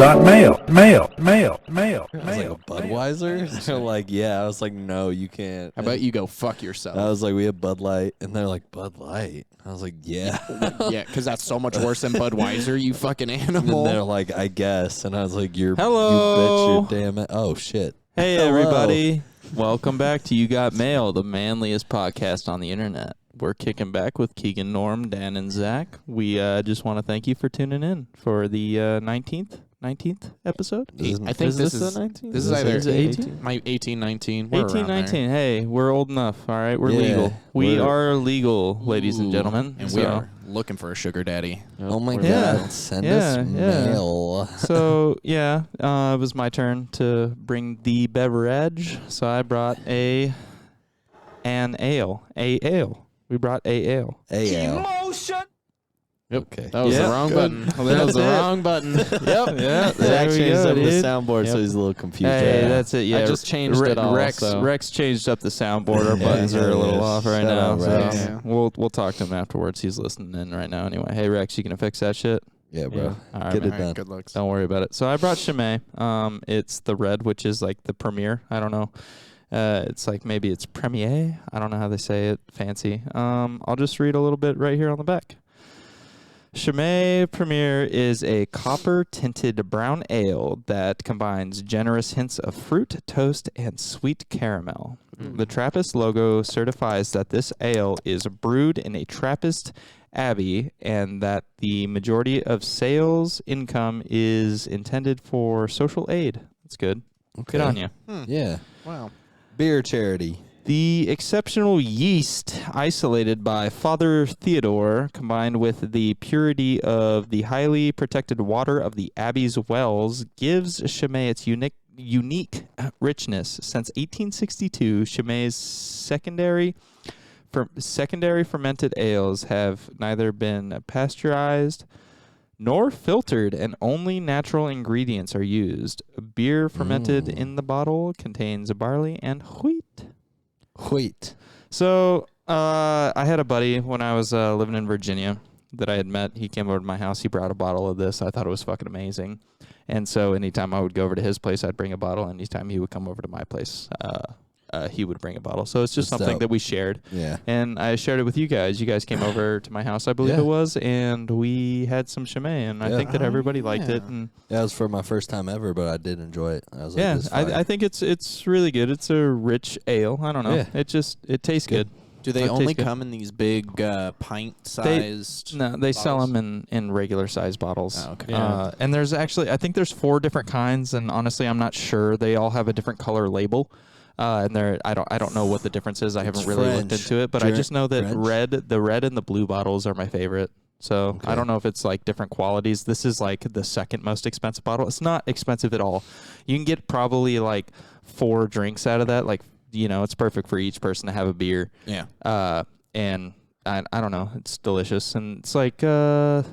got mail. I was like, a Budweiser? They're like, yeah. I was like, no, you can't. How about you go fuck yourself? I was like, we have Bud Light. And they're like, Bud Light? I was like, yeah. Yeah, because that's so much worse than Budweiser, you fucking animal. And they're like, I guess. And I was like, Hello. You bet your damn it. Oh, shit. Hey, Hello. everybody. Welcome back to You Got Mail, the manliest podcast on the internet. We're kicking back with Keegan, Norm, Dan, and Zac. We just want to thank you for tuning in for the 19th episode. I think this is the 19th. This is either 18? My 18, 19. 18, 19. Hey, we're old enough, all right? We're legal. We are legal, ladies and gentlemen. And we are looking for a sugar daddy. Oh, my Yeah. God. Send us mail. So, yeah, it was my turn to bring the beverage. So I brought an ale. A ale. We brought a ale. Emotion. Yep. Okay. That was the wrong button. That was the wrong button. Yep. Yeah, Zach changed up the dude. soundboard, so he's a little confused. Hey, right that's it. Yeah, I just changed it all. Rex changed up the soundboard. Our buttons are a little off right Shut now. up, So Rex. Yeah. we'll talk to him afterwards. He's listening in right now anyway. Hey, Rex, you gonna fix that shit? Yeah, bro. All right, Get man. it done. Good looks. Don't worry about it. So I brought Chimay. It's the red, which is like the premier. I don't know. It's like maybe it's premier. I don't know how they say it. Fancy. I'll just read a little bit right here on the back. Chimay Premier is a copper-tinted brown ale that combines generous hints of fruit, toast, and sweet caramel. The Trappist logo certifies that this ale is brewed in a Trappist abbey and that the majority of sales income is intended for social aid. That's good. Okay. Good on you. Yeah. Wow. Beer charity. The exceptional yeast isolated by Father Theodore, combined with the purity of the highly protected water of the Abbey's wells, gives Chimay its unique richness. Since 1862, Chimay's secondary fermented ales have neither been pasteurized nor filtered, and only natural ingredients are used. Beer fermented in the bottle contains barley and wheat. So, I had a buddy when I was living in Virginia that I had met. He came over to my house. He brought a bottle of this. I thought it was fucking amazing. And so anytime I would go over to his place, I'd bring a bottle. Anytime he would come over to my place, he would bring a bottle. So it's just something that we shared. Yeah. And I shared it with you guys. You guys came over to my house, I believe it was, and we had some Chimay, and I think that everybody liked it. And That was for my first time ever, but I did enjoy it. I was like, yeah, this is I think it's really good. It's a rich ale. I don't know. Yeah. It tastes good. Do they It only tastes good. come in these big pint-sized? No, they sell bottles? them in regular size bottles. Oh, okay. And there's actually, I think there's 4 different kinds, and honestly, I'm not sure. They all have a different color label. And I don't know what the difference is. I haven't really looked into it, but I just know that the red and the blue bottles are my favorite. So I don't know if it's like different qualities. This is like the second most expensive bottle. It's not expensive at all. You can get probably like 4 drinks out of that. Like, you know, it's perfect for each person to have a beer. Yeah. And I don't know. It's delicious. And it's like I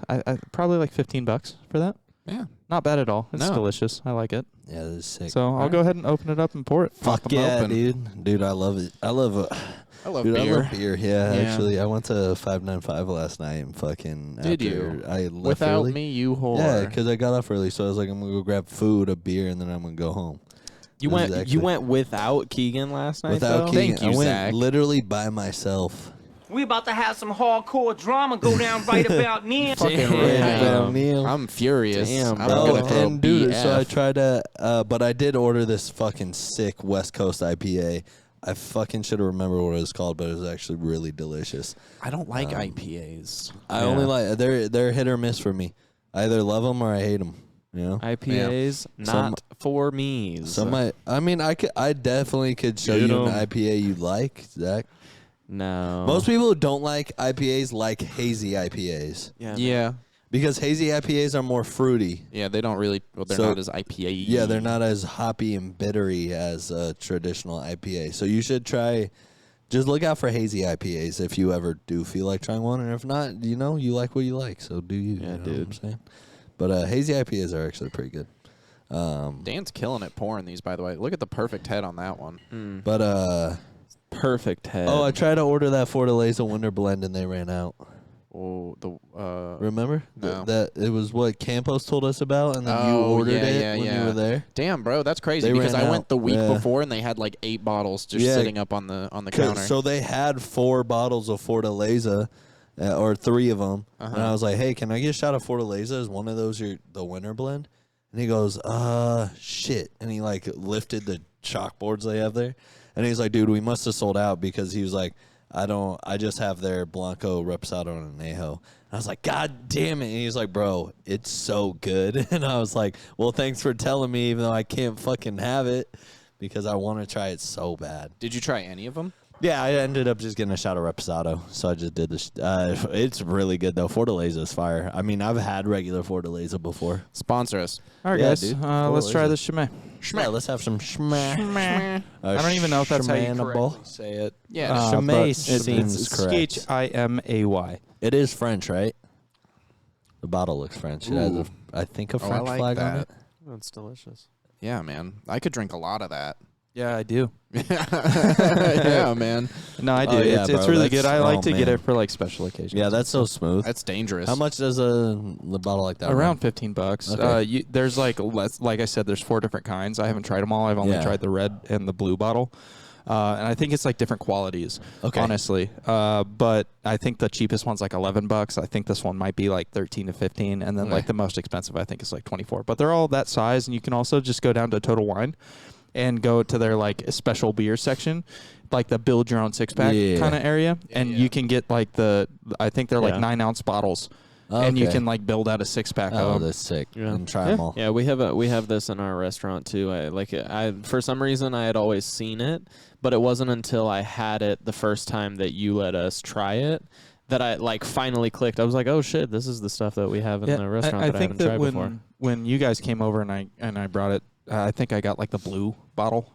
probably like $15 for that. Yeah. Not bad at all. It's No. delicious. I like it. Yeah, this is sick. So I'll go ahead and open it up and pour it. Fuck Pop 'em yeah, open. dude. I love it. I love beer. I love beer. Yeah, actually, I went to 595 last night and fucking. Did after you? I left Without early. me, you whore. Yeah, because I got off early, so I was like, I'm gonna go grab food, a beer, and then I'm gonna go home. You This is went actually- without Keegan last night, Without though? Keegan, Thank you, I went Zach. literally by myself. We about to have some hardcore drama go down right about now. Fucking Damn. right. I'm furious. Damn, I'm bro. gonna throw And dude, BF. so I tried to, but I did order this fucking sick West Coast IPA. I fucking should have remembered what it was called, but it was actually really delicious. I don't like IPAs. I only like they're hit or miss for me. I either love them or I hate them. You know, IPAs, not for me. I definitely could show Get you an 'em. IPA you like, Zach. No. Most people who don't like IPAs like hazy IPAs Yeah. because hazy IPAs are more fruity. Yeah, they don't really. Well, they're So- not as IPA. Yeah, they're not as hoppy and bittery as a traditional IPA. So you should try. Just look out for hazy IPAs if you ever do feel like trying one, and if not, you know, you like what you like. So do you? Yeah, you know dude. What I'm saying? But hazy IPAs are actually pretty good. Dan's killing it pouring these, by the way. Look at the perfect head on that one. But perfect head. oh, I tried to order that Fortaleza Winter Blend and they ran out. Oh, Remember? No. That it was what Campos told us about, and then you ordered it when you were there. Damn, bro, that's crazy. They because ran I out. went the week Yeah. before, and they had like 8 bottles just Yeah. sitting up on the counter. So they had 4 bottles of Fortaleza, or 3 of them, and I was like, "Hey, can I get a shot of Fortaleza? Is one of those the winter blend?" And he goes, shit," and he like lifted the chalkboards they have there, and he's like, "Dude, we must have sold out," because he was like, I just have their Blanco, Reposado, and Añejo. I was like, "God damn it." And he's like, "Bro, it's so good." And I was like, "Well, thanks for telling me, even though I can't fucking have it, because I want to try it so bad." Did you try any of them? Yeah, I ended up just getting a shot of Reposado, so I just did this. It's really good, though. Fortaleza is fire. I mean, I've had regular Fortaleza before. Sponsor us. All right, Yeah, guys. dude. Let's try this Chimay. Yeah, let's have some schmah. I don't even know if that's how you Schmanable. correctly say it. Yeah. Chimay but seems it's correct. Schimay. It is French, right? The bottle looks French. It has, I think, a I French like flag on that. it. That's delicious. Yeah, man. I could drink a lot of that. Yeah, I do. Yeah, man. No, I do. Oh, yeah, it's bro, really that's- good. I like oh, to get man. it for like special occasions. Yeah, that's so smooth. That's dangerous. How much does the bottle like that Around $15. Okay. There's like I said, there's 4 different kinds. I haven't tried them all. I've only Yeah. tried the red and the blue bottle. And I think it's like different qualities, Okay. honestly. But I think the cheapest one's like $11. I think this one might be like 13 to 15, and then like the most expensive I think is like 24. But they're all that size, and you can also just go down to Total Wine and go to their like special beer section, like the build your own 6-pack Yeah. kind of area, and you can get like I think they're like 9-ounce bottles. And you Okay. can like build out a 6-pack Oh, of them. that's sick. Yeah. And try them all. Yeah, we have this in our restaurant too. I for some reason I had always seen it, but it wasn't until I had it the first time that you let us try it that I like finally clicked. I was like, "Oh shit, this is the stuff that we have in the restaurant I that I think haven't that tried before." when you guys came over and I brought it, I think I got like the blue bottle.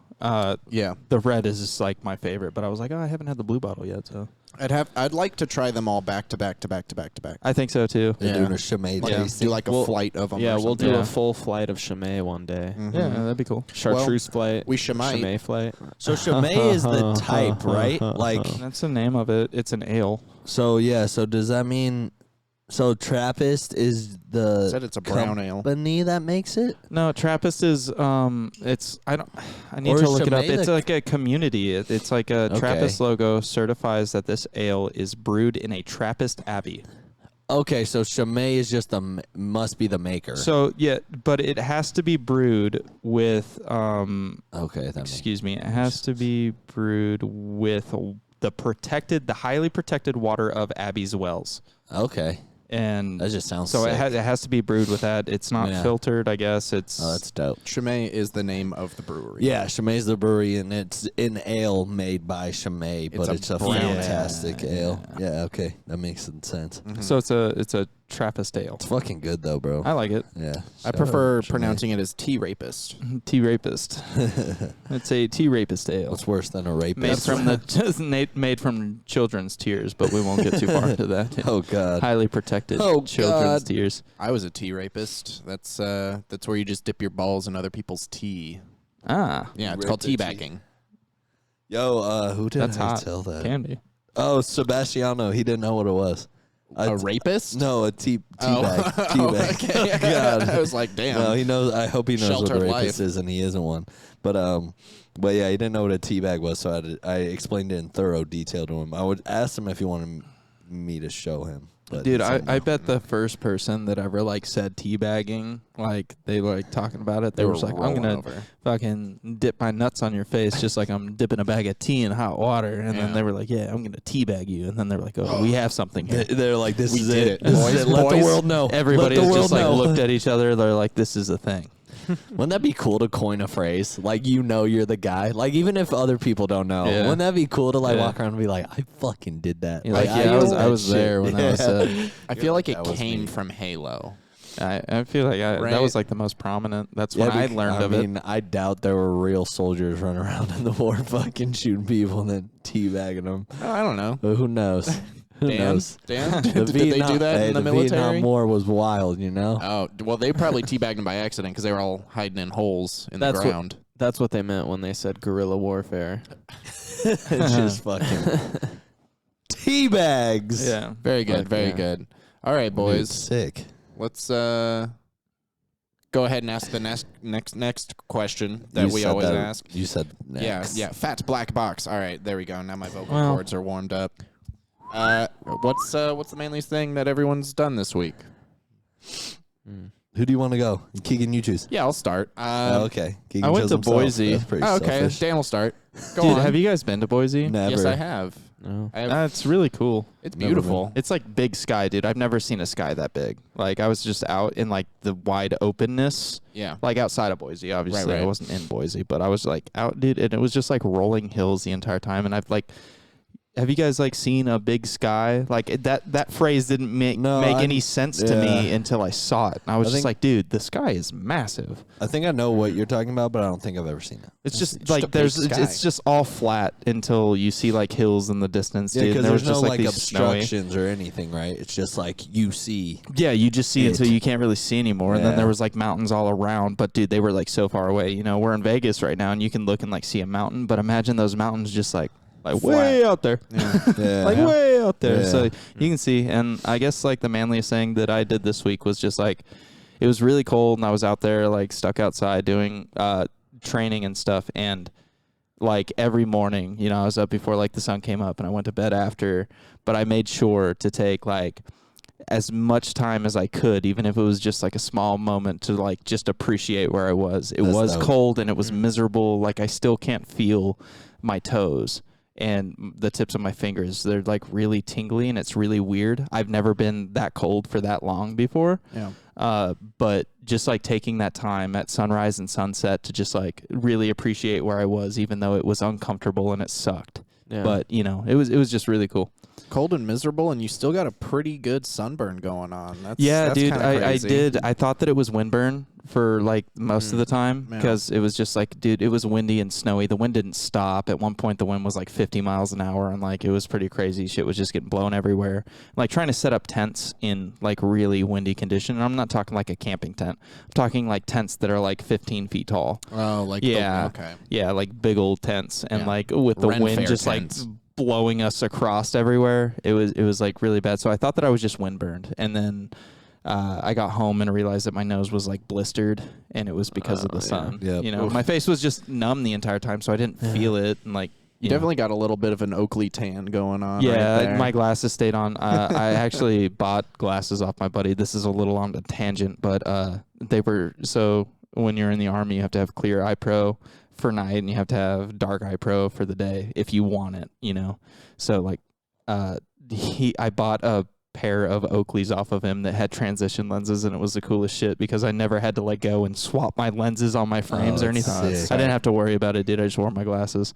Yeah. The red is just like my favorite, but I was like, I haven't had the blue bottle yet, so I'd like to try them all back to back to back to back to back. I think so too. They're Yeah. doing a Chimay Like, tasting. do like a flight of them. Yeah, or we'll something. do Yeah. a full flight of Chimay one day. Yeah, that'd be cool. Chartreuse flight. we Chimay. Chimay flight. So Chimay is the type, right? Like, That's the name of it. It's an ale. so yeah. So does that mean? So Trappist is the Said it's a brown ale. company that makes it? No, Trappist is I need Or to is look it up. Chimay It's the- like a community. It's like a Okay. Trappist logo certifies that this ale is brewed in a Trappist abbey. Okay, so Chimay is just must be the maker. So yeah, but it has to be brewed with okay, that makes excuse me, it has to be brewed with the highly protected water of Abbey's wells. okay. And That just sounds so sick. it has to be brewed with that. It's not Yeah. filtered, I guess. It's Oh, that's dope. Chimay is the name of the brewery. Yeah, Chimay's the brewery, and it's an ale made by Chimay, but a it's a brown ale. fantastic ale. Yeah, okay, that makes some sense. so it's a Trappist ale. It's fucking good though, bro. I like it. Yeah, I prefer pronouncing it as tea rapist. Tea rapist. It's a tea rapist ale. What's worse than a rapist? Made from made from children's tears, but we won't get too far into that. Oh God. Highly protected Oh, children's God. tears. I was a tea rapist. That's where you just dip your balls in other people's tea. Ah, Yeah, it's Rip called the tea. teabagging. Yo, who did that's I hot. tell that? Can be. Oh, Sebastiano. He didn't know what it was. A rapist? No, a tea Oh. bag. Tea bag. Okay. God. I was like, damn. No, he knows. I hope he knows what a Sheltered rapist life. is, and he isn't one. But yeah, he didn't know what a tea bag was, so I explained it in thorough detail to him. I would ask him if he wanted me to show him. But Dude, he I said no. bet the first person that ever like said teabagging, like they were like talking about it, they They were were just like, I'm rolling gonna over. fucking dip my nuts on your face just like I'm dipping a bag of tea in hot water. And Yeah. then they were like, yeah, I'm gonna teabag you. And then they were like, oh, we have something here. They're like, this We is did it. it. This Boys, is it. Let the boys. world know. Everybody Let the has world just like know. looked at each other. They're like, this is a thing. Wouldn't that be cool to coin a phrase? Like, you're the guy. Like, even if other people don't know. Yeah. Wouldn't that be cool to, like, Yeah. walk around and be like, I fucking did that. You're like, I yeah, know I that was shit. there when that was said. I feel like it That was came me. from Halo. I feel like that Right. was like the most prominent. That's when I learned of I it. mean, I doubt there were real soldiers running around in the war fucking shooting people and then teabagging them. Oh, I don't know. But who knows? Who Dan? knows? Dan? The Did they do that hey, in the Vietnam military? War was wild, you know? Oh, well, they probably teabagged them by accident because they were all hiding in holes in That's the what- ground. That's what they meant when they said guerrilla warfare. It's just fucking tea bags. Yeah. Very good. Very good. All right, Dude, boys. sick. Let's go ahead and ask the next question that You we said always that- ask. You said next. Yeah. Fat black box. All right, there we go. Now my vocal Well- cords are warmed up. What's the manliest thing that everyone's done this week? Who do you want to go? Keegan, you choose. Yeah, I'll start. Oh, okay. Keegan I went chose to himself. Boise. That's pretty Okay, selfish. Dan will start. Go Dude, on. have you guys been to Boise? Never. Yes, I have. No. It's really cool. It's Never beautiful. It's like big sky, dude. I've never seen a sky that big. Like I was just out in like the wide openness, Yeah. like outside of Boise. Obviously, Right. I wasn't in Boise, but I was like out, dude, and it was just like rolling hills the entire time. And I've like, have you guys like seen a big sky? Like that phrase didn't make any sense to me until I saw it. And I was just like, dude, the sky is massive. I think I know what you're talking about, but I don't think I've ever seen it. It's just just a like big sky. it's just all flat until you see like hills in the distance, Yeah, dude. because And there was there's no just like these snowy. obstructions or anything, right? It's just like you see. Yeah, you just see It. until you can't really see anymore. And then Yeah. there was like mountains all around, but dude, they were like so far away. You know, we're in Vegas right now and you can look and like see a mountain, but imagine those mountains just like way out there. Yeah. Like way out there. Yeah. So you can see. And I guess like the manliest thing that I did this week was just like, it was really cold and I was out there like stuck outside doing training and stuff. And like every morning, you know, I was up before like the sun came up and I went to bed after, but I made sure to take like as much time as I could, even if it was just like a small moment to like just appreciate where I was. It That's was dope. cold and it was miserable. Like I still can't feel my toes and the tips of my fingers. They're like really tingly and it's really weird. I've never been that cold for that long before. Yeah. But just like taking that time at sunrise and sunset to just like really appreciate where I was, even though it was uncomfortable and it sucked. Yeah. But you know, it was just really cool. Cold and miserable, and you still got a pretty good sunburn going on. That's Dude, kinda I crazy. did. I thought that it was windburn for like most of the time Yeah. because it was just like, dude, it was windy and snowy. The wind didn't stop. At one point, the wind was like 50 miles an hour, and like it was pretty crazy. Shit was just getting blown everywhere. Like trying to set up tents in like really windy condition. And I'm not talking like a camping tent. I'm talking like tents that are like 15 feet tall. Oh, like Yeah. okay. Yeah, like big old tents, and Yeah. like with the Ren wind Fair just tents. like blowing us across everywhere. It was like really bad. So I thought that I was just windburned, and then I got home and realized that my nose was like blistered, and it was because of the sun. Yep. You know, my face was just numb the entire time, so I didn't feel it, and like You know. definitely got a little bit of an Oakley tan going on. Yeah, right there. my glasses stayed on. I actually bought glasses off my buddy. This is a little on a tangent, but they were so when you're in the Army, you have to have clear eye pro for night, and you have to have dark eye pro for the day if you want it, you know. So like, I bought a pair of Oakleys off of him that had transition lenses, and it was the coolest shit because I never had to let go and swap my lenses on my frames or that's anything. sick. I didn't have to worry about it, dude. I just wore my glasses.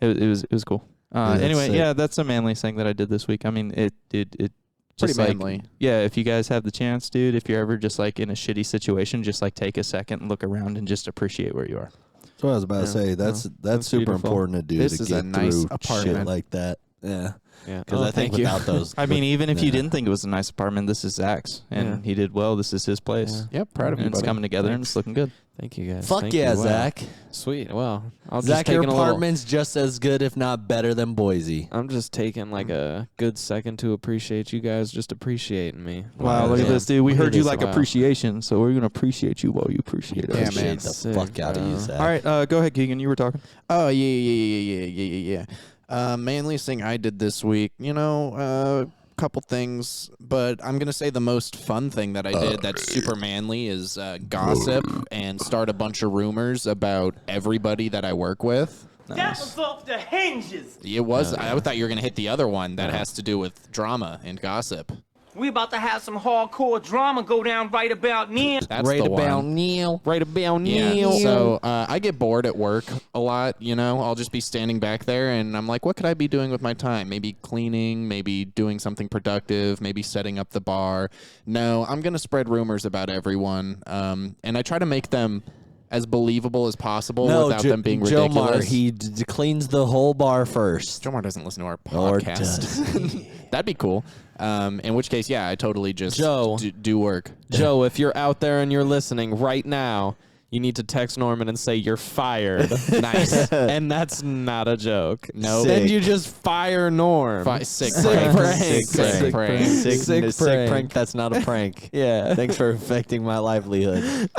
It was cool. that's Anyway, sick. yeah, that's a manly thing that I did this week. I mean, it Pretty just like, manly. yeah, if you guys have the chance, dude, if you're ever just like in a shitty situation, just like take a second and look around and just appreciate where you are. That's what I was about to say. That's super beautiful. important to do This to is get a nice through apartment. shit like that. Yeah. Yeah. Because I think thank you. without those, I mean, even if you yeah. didn't think it was a nice apartment, this is Zach's, and he did well. This is his place. Yep, proud of And you, it's buddy. coming together and Thanks. it's looking good. Thank you guys. fuck Thank yeah, you. Wow. Zach. Sweet. Well, I'll Zach, just your take a little. apartment's just as good, if not better, than Boise. I'm just taking like a good second to appreciate you guys just appreciating me. Wow, look at Yeah. this, dude. We Look at heard you this. like Wow. appreciation, so we're gonna appreciate you while you appreciate us. Yeah, Appreciate man. the Sick, fuck out of you, bro. Zach. All right, go ahead, Keegan. You were talking. Oh yeah. Manliest thing I did this week, you know, couple things, but I'm gonna say the most fun thing that I did that's super manly is gossip and start a bunch of rumors about everybody that I work with. That was off the hinges. It was. I thought you were gonna hit the other one that has to do with drama and gossip. We about to have some hardcore drama go down right about now. That's right the about one. Neil. Right about Yeah. Neil. So I get bored at work a lot. You know, I'll just be standing back there, and I'm like, what could I be doing with my time? Maybe cleaning, maybe doing something productive, maybe setting up the bar. No, I'm gonna spread rumors about everyone, and I try to make them as believable as possible without them being ridiculous. Jomar, he cleans the whole bar first. Jomar doesn't listen to our Or podcast. does. That'd be cool. In which case, yeah, I totally just Joe. do work. Joe, if you're out there and you're listening right now, you need to text Norman and say you're fired. Nice. And that's not a joke. No. Then you just fire Norm. Sick prank. prank. Sick prank. Sick prank. prank. That's not a prank. Yeah. Thanks for affecting my livelihood.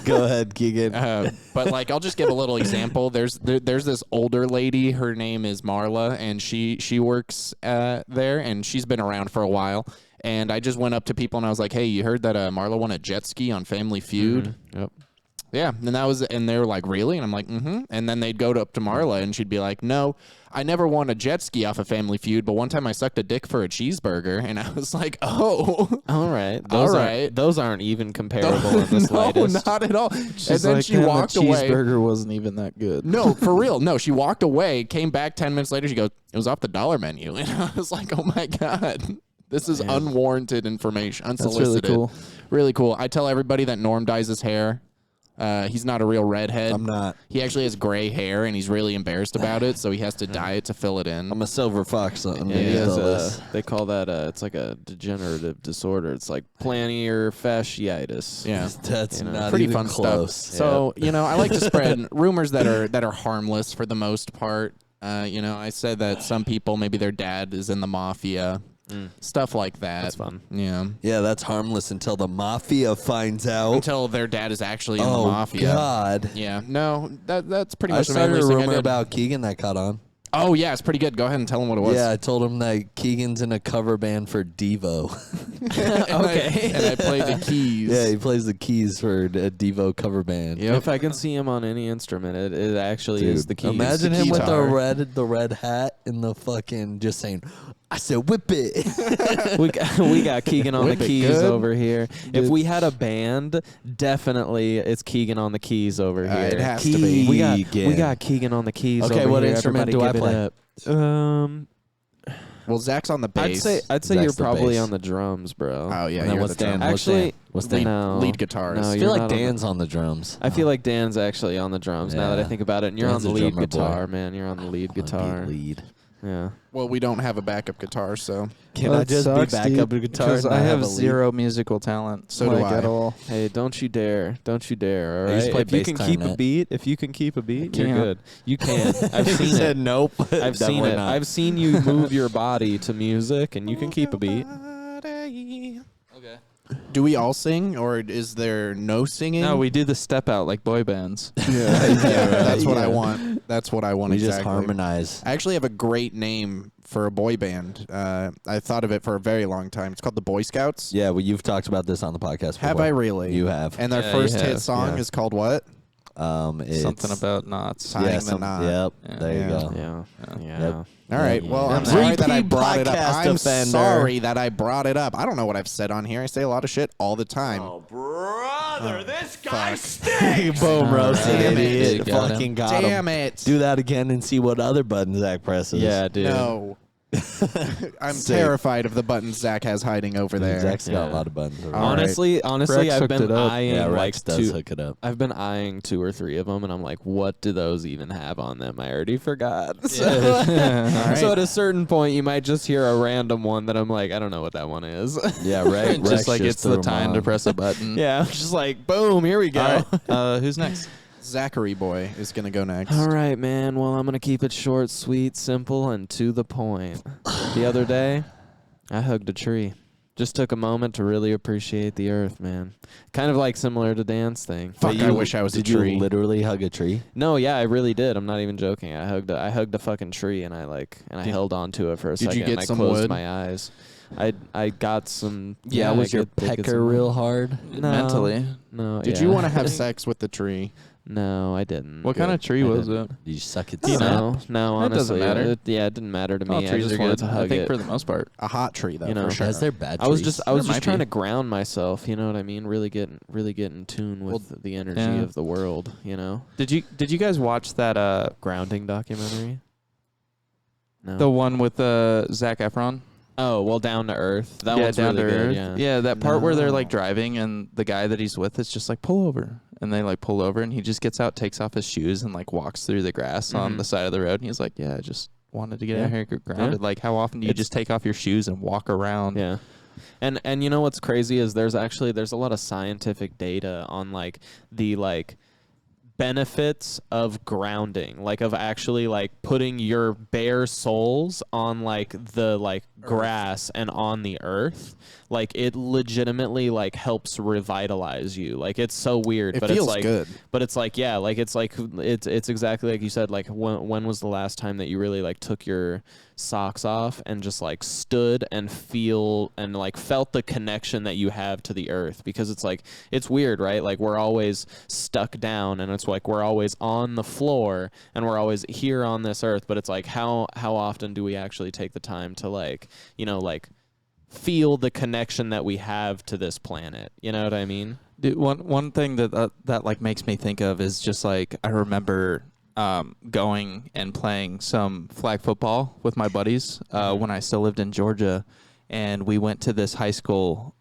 Go ahead, Keegan. But like, I'll just give a little example. There's this older lady. Her name is Marla, and she works there, and she's been around for a while. And I just went up to people and I was like, "Hey, you heard that Marla won a jet ski on Family Feud?" Yep. Yeah, and they were like, "Really?" And I'm like, "Mm-hmm." And then they'd go up to Marla and she'd be like, "No, I never won a jet ski off of Family Feud, but one time I sucked a dick for a cheeseburger." And I was like, "Oh, All right. Those aren't even comparable in the no, slightest. not at all." She's and then like, she "Damn, walked the away. cheeseburger wasn't even that good. No, for real. No, she walked away, came back 10 minutes later. She goes, "It was off the dollar menu." And I was like, "Oh my God. This is unwarranted information, unsolicited." That's really cool. Really cool. I tell everybody that Norm dyes his hair. He's not a real redhead. I'm not. He actually has gray hair, and he's really embarrassed about it, so he has to dye it to fill it in. I'm a silver fox. So I'm Yeah, he gonna has they call that it's like a degenerative disorder. It's like plantar fasciitis. Yeah. That's not Pretty even fun close. stuff. So, I like to spread rumors that are harmless for the most part. I said that some people, maybe their dad is in the mafia. Stuff like that. That's fun. Yeah. Yeah, that's harmless until the mafia finds out. Until their dad is actually in the Oh mafia. God! Yeah. No, that's pretty I much the started main a thing I rumor did. about Keegan that caught on. Oh yeah, it's pretty good. Go ahead and tell him what it was. Yeah, I told him that Keegan's in a cover band for Devo. Okay. And I played the keys. Yeah, he plays the keys for a Devo cover band. Yep. If I can see him on any instrument, it actually is the keys. Imagine the him with guitar. the red hat and the fucking just saying, "I said whip it." we got Keegan on the Whip it keys good. over here. If we had a band, definitely it's Keegan on the keys over here. It has to be. We got Keegan on the keys. Okay, over what here. instrument Everybody do I give it play? up. Well, Zach's on the bass. I'd say Zach's you're the probably bass. on the drums, bro. Oh yeah, And then you're what's the Dan? drummer. Actually, What's Dan? no, Lead guitarist. No, I I you're feel like not on the- Dan's on the drums. I feel like Dan's actually on the drums now that I Yeah. think about it. And you're Dan's on the a lead drummer boy. guitar, man. You're on the lead guitar. Lead. Yeah. Well, we don't have a backup guitar, so Can Well, I it just sucks, be back up dude, a guitar? because and I not have a lead? zero musical talent. So do like, I. at all. Hey, don't you dare! Don't you dare! All I used right. to play If you bass can keep a clarinet. beat, you're Can't. good. You can. I've He seen said it. nope. I've seen Definitely it. not. I've seen you move your body to music, and you can keep a beat. do we all sing, or is there no singing? No, we do the step out like boy bands. Yeah, that's what I Yeah. want. That's what I want. We exactly. just harmonize. I actually have a great name for a boy band. I thought of it for a very long time. It's called the Boy Scouts. Yeah, well, you've talked about this on the podcast before. Have I really? You have. And their Yeah, first you hit have, song yeah. is called what? It's, Something about knots. Tying the knot. Yep, Yeah. there you Yeah. go. Yeah. Yeah. Yep. All right. Well, I'm Yeah. sorry that I Repeat brought it up. podcast I'm offender. sorry that I brought it up. I don't know what I've said on here. I say a lot of shit all the time. Brother, this guy Boom, roasted Damn it. idiot. You got him. Fucking got him. Damn it. Do that again and see what other button Zach presses. Yeah, dude. No. I'm Sick. terrified of the buttons Zach has hiding over there. Zach's got Yeah. a lot of buttons. over All there. Honestly, Rex I've hooked been it up. eyeing Yeah, like Rex does two. hook it up. I've been eyeing 2 or 3 of them, and I'm like, what do those even have on them? I already forgot. Yeah. So at a certain point, you might just hear a random one that I'm like, I don't know what that one is. Yeah, right. Just like it's the time to press a button. Yeah, I'm just like, boom, here we go. All right. Who's next? Zachary boy is going to go next. All right, man. Well, I'm going to keep it short, sweet, simple, and to the point. The other day, I hugged a tree. Just took a moment to really appreciate the earth, man. Kind of like similar to Dan's thing. Fuck, I wish I was a Did tree. you literally hug a tree? No, yeah, I really did. I'm not even joking. I hugged a fucking tree, and I held on to it for a Did you second. get and I some closed wood? my eyes. I got some. Yeah, I was your did get pecker some wood. real hard? No. Mentally. No. Did yeah. you want to have sex with the tree? No, I didn't. What kind of tree I was didn't. it? Did you suck it? No, snap? no, That doesn't honestly, matter. it didn't matter to All me. I trees just are wanted good. to hug I think it. for the most part. A hot tree, though, You know, for sure. Is there bad trees? I was just There might trying be. to ground myself. You know what I mean? Really get in tune with the energy yeah. of the world. You know, Did you guys watch that grounding documentary. No. the one with Zac Efron? Oh well, Down to Earth. That yeah, one's down really to good. earth. Yeah. that part where they're like No. driving and the guy that he's with is just like pull over, and they like pull over and he just gets out, takes off his shoes, and like walks through the grass on Mhm. the side of the road. And he's like, "Yeah, I just wanted to get Yeah. out here and get grounded." Yeah. Like, how often do you It's- just take off your shoes and walk around? Yeah. And you know what's crazy is there's a lot of scientific data on like the benefits of grounding, like of actually like putting your bare soles on like the like grass and on the earth. Like it legitimately like helps revitalize you. Like it's so weird, It but feels it's like good. But it's like it's exactly like you said. Like when was the last time that you really like took your socks off and just like stood and felt the connection that you have to the earth? Because it's like it's weird, right? Like we're always stuck down, and it's like we're always on the floor, and we're always here on this earth. But it's like how often do we actually take the time to like feel the connection that we have to this planet? You know what I mean? Dude, one thing that like makes me think of is just like I remember going and playing some flag football with my buddies when I still lived in Georgia, and we went to this high school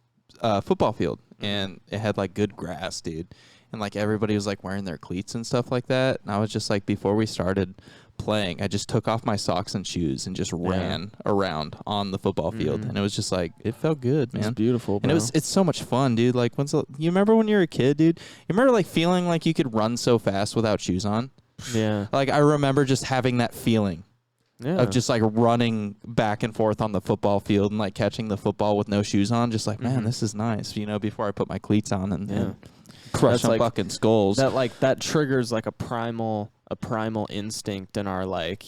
football field, and it had like good grass, dude, and like everybody was like wearing their cleats and stuff like that, and I was just like, before we started playing, I just took off my socks and shoes and just ran around on the football field, and it was just like, it felt good, man. It's beautiful, bro. And it's so much fun, dude. Like you remember when you were a kid, dude? You remember like feeling like you could run so fast without shoes on? Yeah. Like I remember just having that feeling Yeah. of just like running back and forth on the football field and like catching the football with no shoes on, just like, man, this is nice, before I put my cleats on and crush That's some like- fucking skulls. that triggers like a primal instinct in our like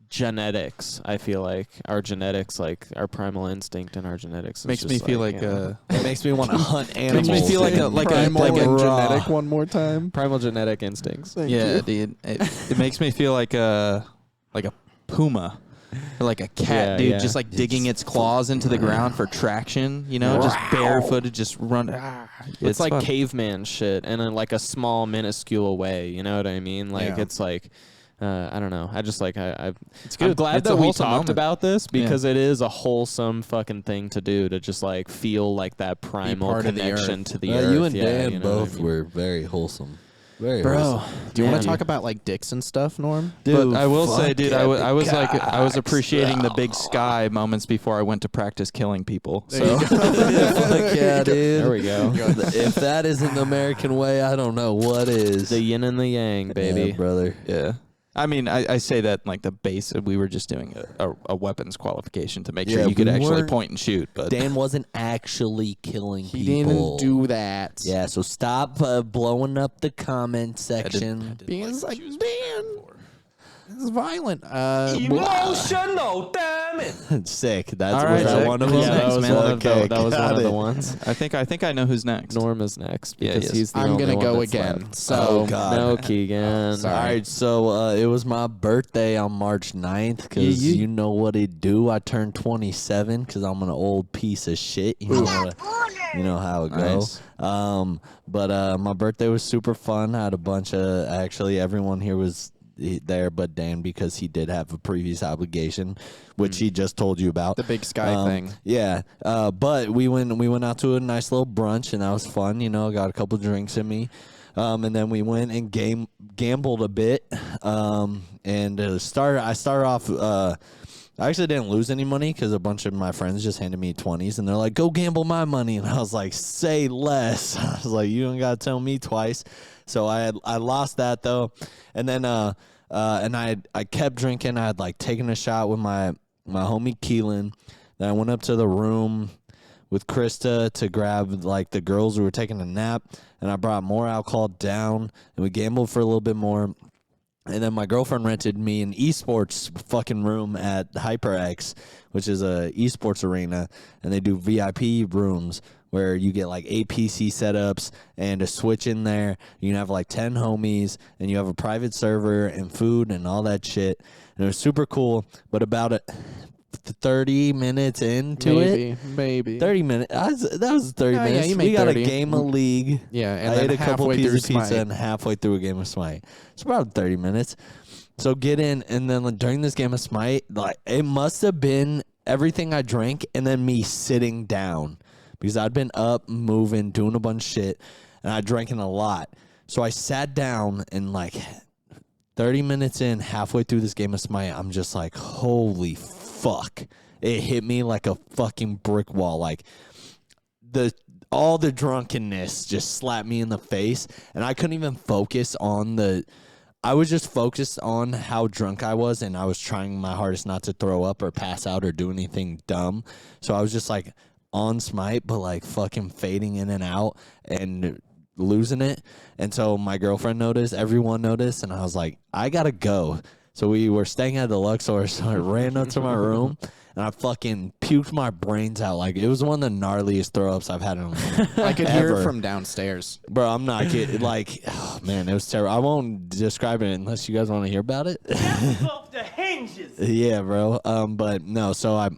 genetics. I feel like our genetics, like our primal instinct in our genetics is makes just me feel like It makes me want to hunt animals. makes me feel like a genetic one more time. primal genetic instincts. yeah, dude. It makes me feel like a puma. Or like a cat, dude, just like digging its claws into the ground for traction, just barefooted, just run. It's like fun. caveman shit in like a small, minuscule way. You know what I mean? Like it's like, I don't know. I just like It's good. I'm glad It's that a we wholesome talked moment. about this because it is a wholesome fucking thing to do, to just like feel like that primal part of the connection earth. to the earth. You and Yeah, Dan you know what I both mean? were very wholesome. Very Bro, wholesome. do you want Man. to talk about like dicks and stuff, Norm? But I will say, fuck dude, yeah, I was big like, I was cocks. appreciating the big sky moments before I went to practice killing people. So Fuck yeah, dude. There we go. If that isn't the American way, I don't know what is. The yin and the yang, baby. Yeah, brother. yeah. I mean, I say that like the base. We were just doing a weapons qualification to make Yeah, sure you could we actually weren't- point and shoot. But Dan wasn't actually killing He people. didn't do that. Yeah, so stop blowing up the comment section. Because like, Dan, this is violent. Emotional, damn it. Sick. That's All was right, that Zach. one of Who's them. Yeah, that next, was man? one of the, Okay, that was one got of the it. ones. I think I know who's next. Norm is next Yeah, because he he's the I'm only gonna one go that's again. left. So Oh, God. No, Keegan. Sorry. All right, so it was my birthday on March 9th because Yeah. you know what it do. I turned 27 because I'm an old piece of shit. You know how it goes. Nice. But my birthday was super fun. I had a bunch of, actually everyone here was there but Dan because he did have a previous obligation, which he just told you about. the big sky thing. Yeah, but we went out to a nice little brunch and that was fun. Got a couple drinks in me, and then we went and gambled a bit. And I started off. I actually didn't lose any money because a bunch of my friends just handed me 20s and they're like, "Go gamble my money," and I was like, "Say less." I was like, "You don't gotta tell me twice." So I lost that though, and then and I kept drinking. I had like taken a shot with my homie Keelan. Then I went up to the room with Krista to grab like the girls who were taking a nap, and I brought more alcohol down, and we gambled for a little bit more. And then my girlfriend rented me an esports fucking room at HyperX, which is a esports arena, and they do VIP rooms where you get like 8 PC setups and a Switch in there. You can have like 10 homies, and you have a private server and food and all that shit. And it was super cool, but about 30 minutes into it. Maybe. 30 minutes. That was 30 Oh, yeah, minutes. you we made got 30. a game of League. Yeah, and I then ate a couple halfway pieces through of pizza Smite. and halfway through a game of Smite. It's about 30 minutes. So get in, and then like, during this game of Smite, like it must have been everything I drank and then me sitting down because I'd been up, moving, doing a bunch of shit, and I drank a lot. So I sat down and like 30 minutes in, halfway through this game of Smite, I'm just like, holy fuck. It hit me like a fucking brick wall. Like all the drunkenness just slapped me in the face, and I couldn't even focus on I was just focused on how drunk I was, and I was trying my hardest not to throw up or pass out or do anything dumb. So I was just like on Smite, but like fucking fading in and out and losing it. And so my girlfriend noticed, everyone noticed, and I was like, I gotta go. So we were staying at the Luxor, so I ran up to my room, and I fucking puked my brains out. Like, it was one of the gnarliest throw-ups I've had in a long I could hear it from downstairs. Bro, I'm not kidding. Like, oh, man, it was terrible. I won't describe it unless you guys want to hear about it. Off the hinges. Yeah, bro. But no, so I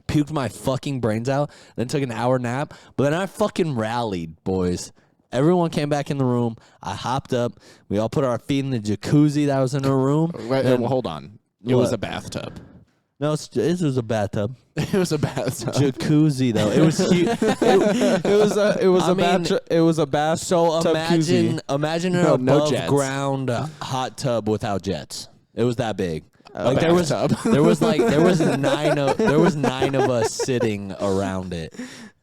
puked my fucking brains out, then took an hour nap, but then I fucking rallied, boys. Everyone came back in the room. I hopped up. We all put our feet in the jacuzzi that was in our room. Wait, well, hold on. It was a bathtub. No, it was a bathtub. It was a bathtub. Jacuzzi though. It was huge. It was a bath. So imagine an No above jets. ground hot tub without jets. It was that big. A Like there was bathtub. nine of us sitting around it.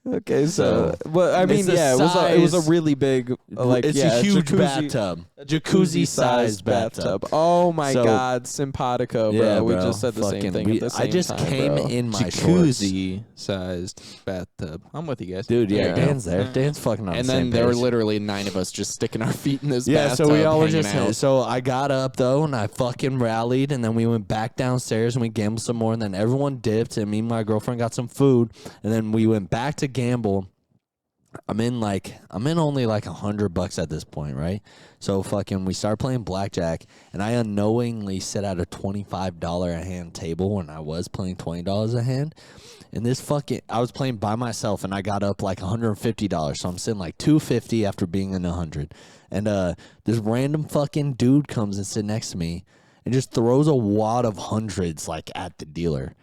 Okay, so but I mean, It's the yeah, it was a size- really big, like It's yeah, a huge jacuzzi- bathtub. Jacuzzi-sized bathtub. Oh my So- God, simpatico, bro. Yeah, We bro. just said the same Fucking- thing. At the same I just time, came bro. in my shorts. Jacuzzi-sized bathtub. I'm with you guys. Dude, yeah, Yeah. Dan's there. Dan's fucking on And the then same there were page. literally 9 of us just sticking our feet in this Yeah, bathtub. so we all were hanging just out. so I got up though and I fucking rallied, and then we went back downstairs and we gambled some more, and then everyone dipped and me and my girlfriend got some food, and then we went back to gamble. I'm in only like $100 at this point, right? So fucking we start playing blackjack, and I unknowingly sit at a $25 a hand table when I was playing $20 a hand. And I was playing by myself, and I got up like $150. So I'm sitting like $250 after being in 100. And this random fucking dude comes and sits next to me and just throws a wad of hundreds like at the dealer.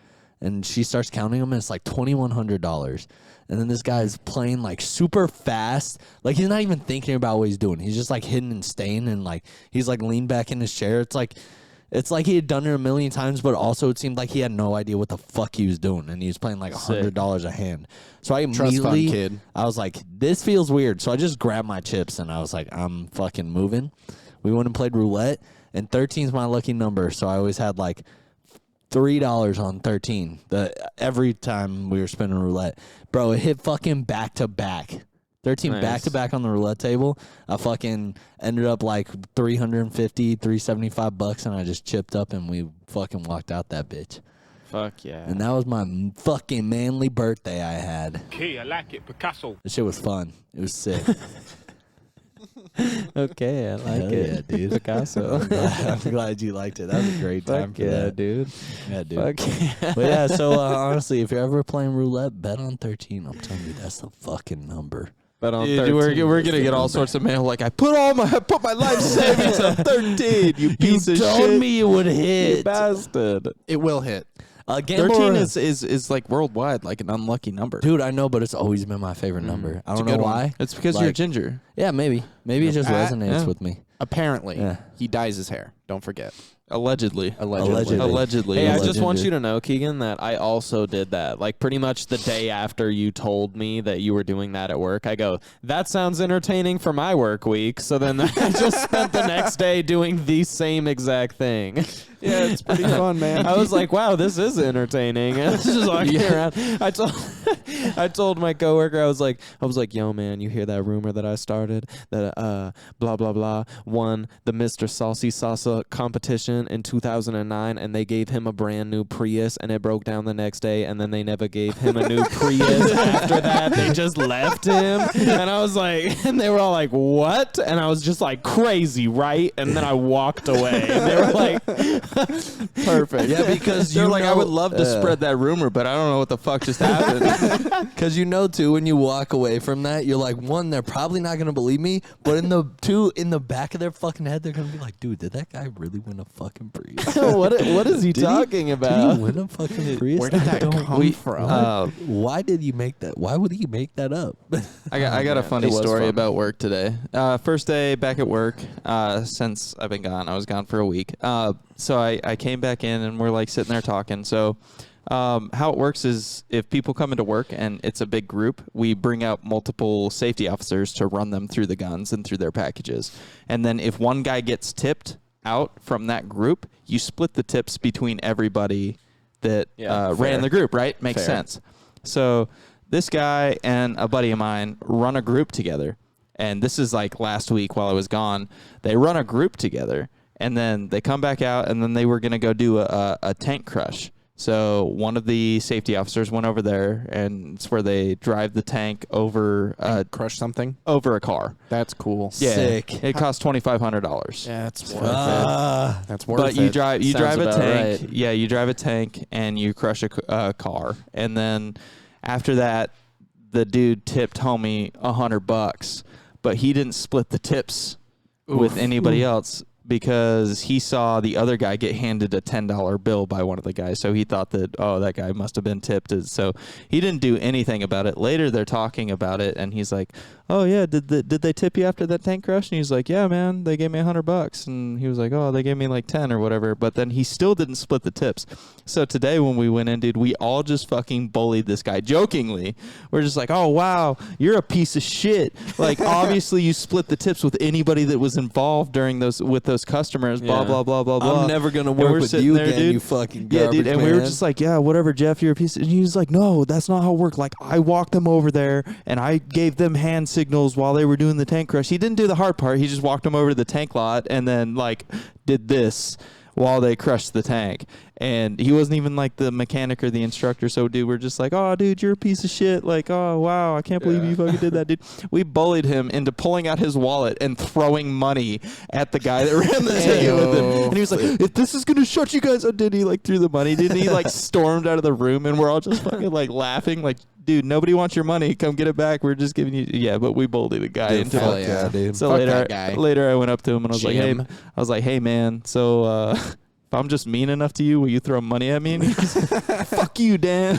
And she starts counting them, and it's like $2,100. And then this guy's playing like super fast. Like, he's not even thinking about what he's doing. He's just like hitting and staying, and like he's like leaned back in his chair. It's like he had done it a million times, but also it seemed like he had no idea what the fuck he was doing, and he was playing like $100 a hand. So I Trust fund immediately, kid. I was like, this feels weird. So I just grabbed my chips, and I was like, I'm fucking moving. We went and played roulette, and 13 is my lucky number. So I always had like $3 on 13 every time we were spinning roulette. Bro, it hit fucking back to back. 13 Nice. back to back on the roulette table. I fucking ended up like $375, and I just chipped up, and we fucking walked out that bitch. Fuck yeah. And that was my fucking manly birthday I had. Key, I like it, Picasso. The shit was fun. It was sick. Okay, I like Hell it. yeah, dude. Picasso. I'm glad you liked it. That was a great time Fuck for yeah, that. dude. Yeah, dude. Fuck yeah. But yeah, so honestly, if you're ever playing roulette, bet on 13. I'm telling you, that's the fucking number. But on Dude, 13, we're gonna get all sorts of mail like I put my life savings on 13. You piece of told shit. me it would You hit. bastard. It will hit. Gambler, 13 is like worldwide like an unlucky number. dude, I know, but it's always been my favorite number. I It's a don't know good one. why. It's because you're Like- ginger. Yeah, maybe it just resonates yeah. with me. Apparently, Yeah. he dyes his hair. Don't forget. Allegedly. Allegedly. Hey, I just Allegedly. want you to know, Keegan, that I also did that. Like, pretty much the day after you told me that you were doing that at work, I go, that sounds entertaining for my work week. So then I just spent the next day doing the same exact thing. Yeah, it's pretty fun, man. I was like, wow, this is entertaining. I was just walking around. I told my coworker, I was like, yo, man, you hear that rumor that I started that blah blah blah won the Mr. Saucy Salsa competition in 2009, and they gave him a brand new Prius, and it broke down the next day, and then they never gave him a new Prius after that. They just left him, and I was like, and they were all like, what? And I was just like, crazy, right? And then I walked away, and they were like, Perfect. Yeah, because They're you like, know, I would love to spread that rumor, but I don't know what the fuck just happened. Because you know, too, when you walk away from that, you're like, one, they're probably not going to believe me. But in the back of their fucking head, they're going to be like, dude, did that guy really win a fucking Prius? what is he talking Did about? he win a fucking Prius? Where did that come from? Why did you make that? Why would he make that up? I got a funny It was story fun. about work today. First day back at work since I've been gone. I was gone for a week. So I came back in, and we're like sitting there talking. So How it works is if people come into work and it's a big group, we bring out multiple safety officers to run them through the guns and through their packages. And then if one guy gets tipped out from that group, you split the tips between everybody that ran the group, right? Makes sense. So this guy and a buddy of mine run a group together. And this is like last week while I was gone. They run a group together, and then they come back out, and then they were going to go do a tank crush. So one of the safety officers went over there, and it's where they drive the tank over Crush something? over a car. That's cool. Yeah, Sick. it costs $2,500. Yeah, that's worth it. That's worth But it. you drive a about tank. right. Yeah, you drive a tank and you crush a car, and then after that, the dude tipped homie $100, but he didn't split the tips with anybody else because he saw the other guy get handed a $10 bill by one of the guys. So he thought that, oh, that guy must have been tipped. So he didn't do anything about it. Later, they're talking about it, and he's like, oh, yeah, did they tip you after that tank crush? And he's like, yeah, man, they gave me $100. And he was like, oh, they gave me like 10 or whatever. But then he still didn't split the tips. So today when we went in, dude, we all just fucking bullied this guy jokingly. We're just like, oh, wow, you're a piece of shit. Like, obviously you split the tips with anybody that was involved during those customers, blah, blah, blah, blah, blah. I'm never gonna And work we're with sitting you there, again, dude. you fucking Yeah, garbage dude, and we were man. just like, yeah, whatever, Jeff, you're a piece of... And he was like, no, that's not how it worked. Like, I walked them over there, and I gave them hand signals while they were doing the tank crush. He didn't do the hard part. He just walked them over to the tank lot and then, like, did this while they crushed the tank. And he wasn't even, like, the mechanic or the instructor. So, dude, we're just like, oh, dude, you're a piece of shit. Like, oh, wow, I can't believe you fucking did that, dude. We bullied him into pulling out his wallet and throwing money at the guy that ran the ticket with him. And he was like, if this is going to shut you guys up, did he, like, threw the money? Didn't he, like, stormed out of the room? And we're all just fucking, like, laughing, like, dude, nobody wants your money. Come get it back. We're just giving you... Yeah, but we bullied the guy into hell it. yeah. dude. So Fuck later, that guy. later I went up to him and Jim. I was like, hey, man, so if I'm just mean enough to you, will you throw money at me? And he's like, fuck you, Dan.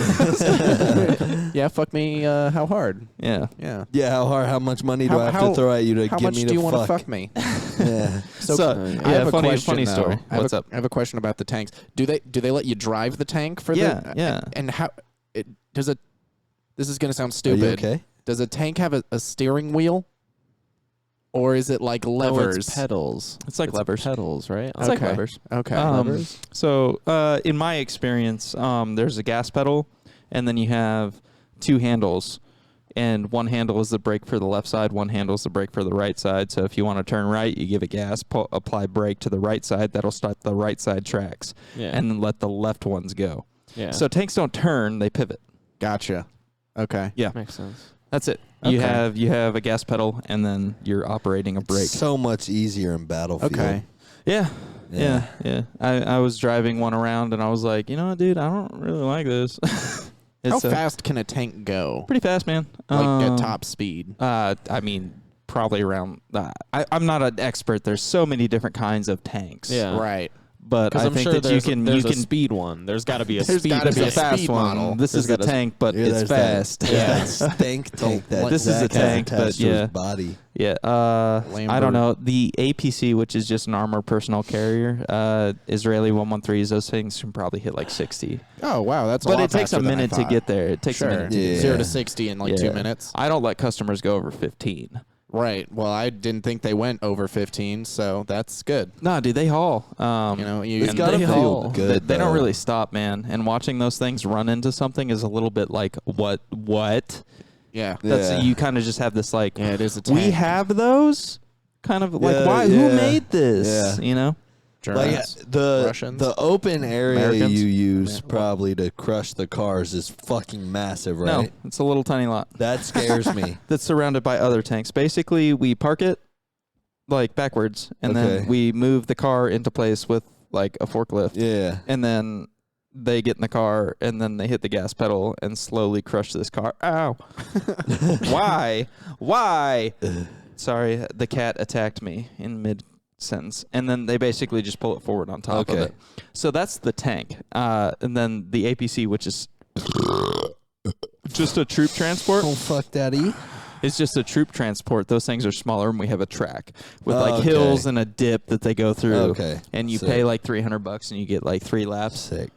Yeah, fuck me. How hard? Yeah. Yeah. Yeah, how much money do How- I have how- to throw at you to How give much me do the you want to fuck? fuck me? Yeah. So, I have a funny question, though. story. What's up? I have a question about the tanks. Do they let you drive the tank for Yeah, the? yeah. And how? Does it? This is gonna sound Are stupid. you okay? Does a tank have a steering wheel, or is it like levers? No, it's pedals. It's like levers. Pedals, right? It's like levers. Okay. So in my experience, there's a gas pedal, and then you have two handles. And one handle is the brake for the left side, one handle is the brake for the right side. So if you want to turn right, you give it gas, apply brake to the right side. That'll start the right side tracks. Yeah. And then let the left ones go. yeah. So tanks don't turn, they pivot. Gotcha. Okay. Yeah. Makes sense. That's it. You Okay. have a gas pedal, and then you're operating a brake. So much easier in Battlefield. Okay. Yeah. Yeah. Yeah. I was driving one around, and I was like, you know what, dude, I don't really like this. How It's fast can a tank go? pretty fast, man. Like at top speed? I mean, probably around. I'm not an expert. There's so many different kinds of tanks. Yeah. Right. But Because I I'm think sure that there's you can a speed one. There's got to be a There's speed. gotta be There's a a fast speed one. model. This There's is the gotta- tank, but Yeah, it's there's that- fast. Yeah, stank tank that This is a Zac has tank, but attached to his yeah. body. Yeah, I don't know. The APC, which is just an armor personnel carrier, Israeli 113s, those things can probably hit like 60. Oh wow, that's a But lot it takes a faster than I minute to thought. get there. It takes a Sure. minute to Yeah. get 0 there. to 60 in like 2 minutes. I don't let customers go over 15. Right. Well, I didn't think they went over 15, so that's good. Nah, dude, they haul. You know, It's and gotta they feel haul. good, They don't though. really stop, man. And watching those things run into something is a little bit like, what? Yeah. That's Yeah. you kind of just have this like, Yeah, it is a tank. we have those? Kind of like, Yeah, why? Who yeah. made this? Yeah. You know? Like Germans, the Russians, open area Americans. you use Yeah. probably to crush the cars is fucking massive, right? No, it's a little tiny lot That scares me. that's surrounded by other tanks. Basically, we park it like backwards, and Okay. then we move the car into place with like a forklift, Yeah. and then they get in the car, and then they hit the gas pedal and slowly crush this car. Ow! Why? Sorry, the cat attacked me in mid-sentence. And then they basically just pull it forward on top of Okay. it. So that's the tank. And then the APC, which is just a troop transport. Oh, fuck daddy. It's just a troop transport. Those things are smaller, and we have a track with Oh, like okay. hills and a dip that they go through. Okay. And you Sick. pay like $300 and you get like 3 laps. Sick.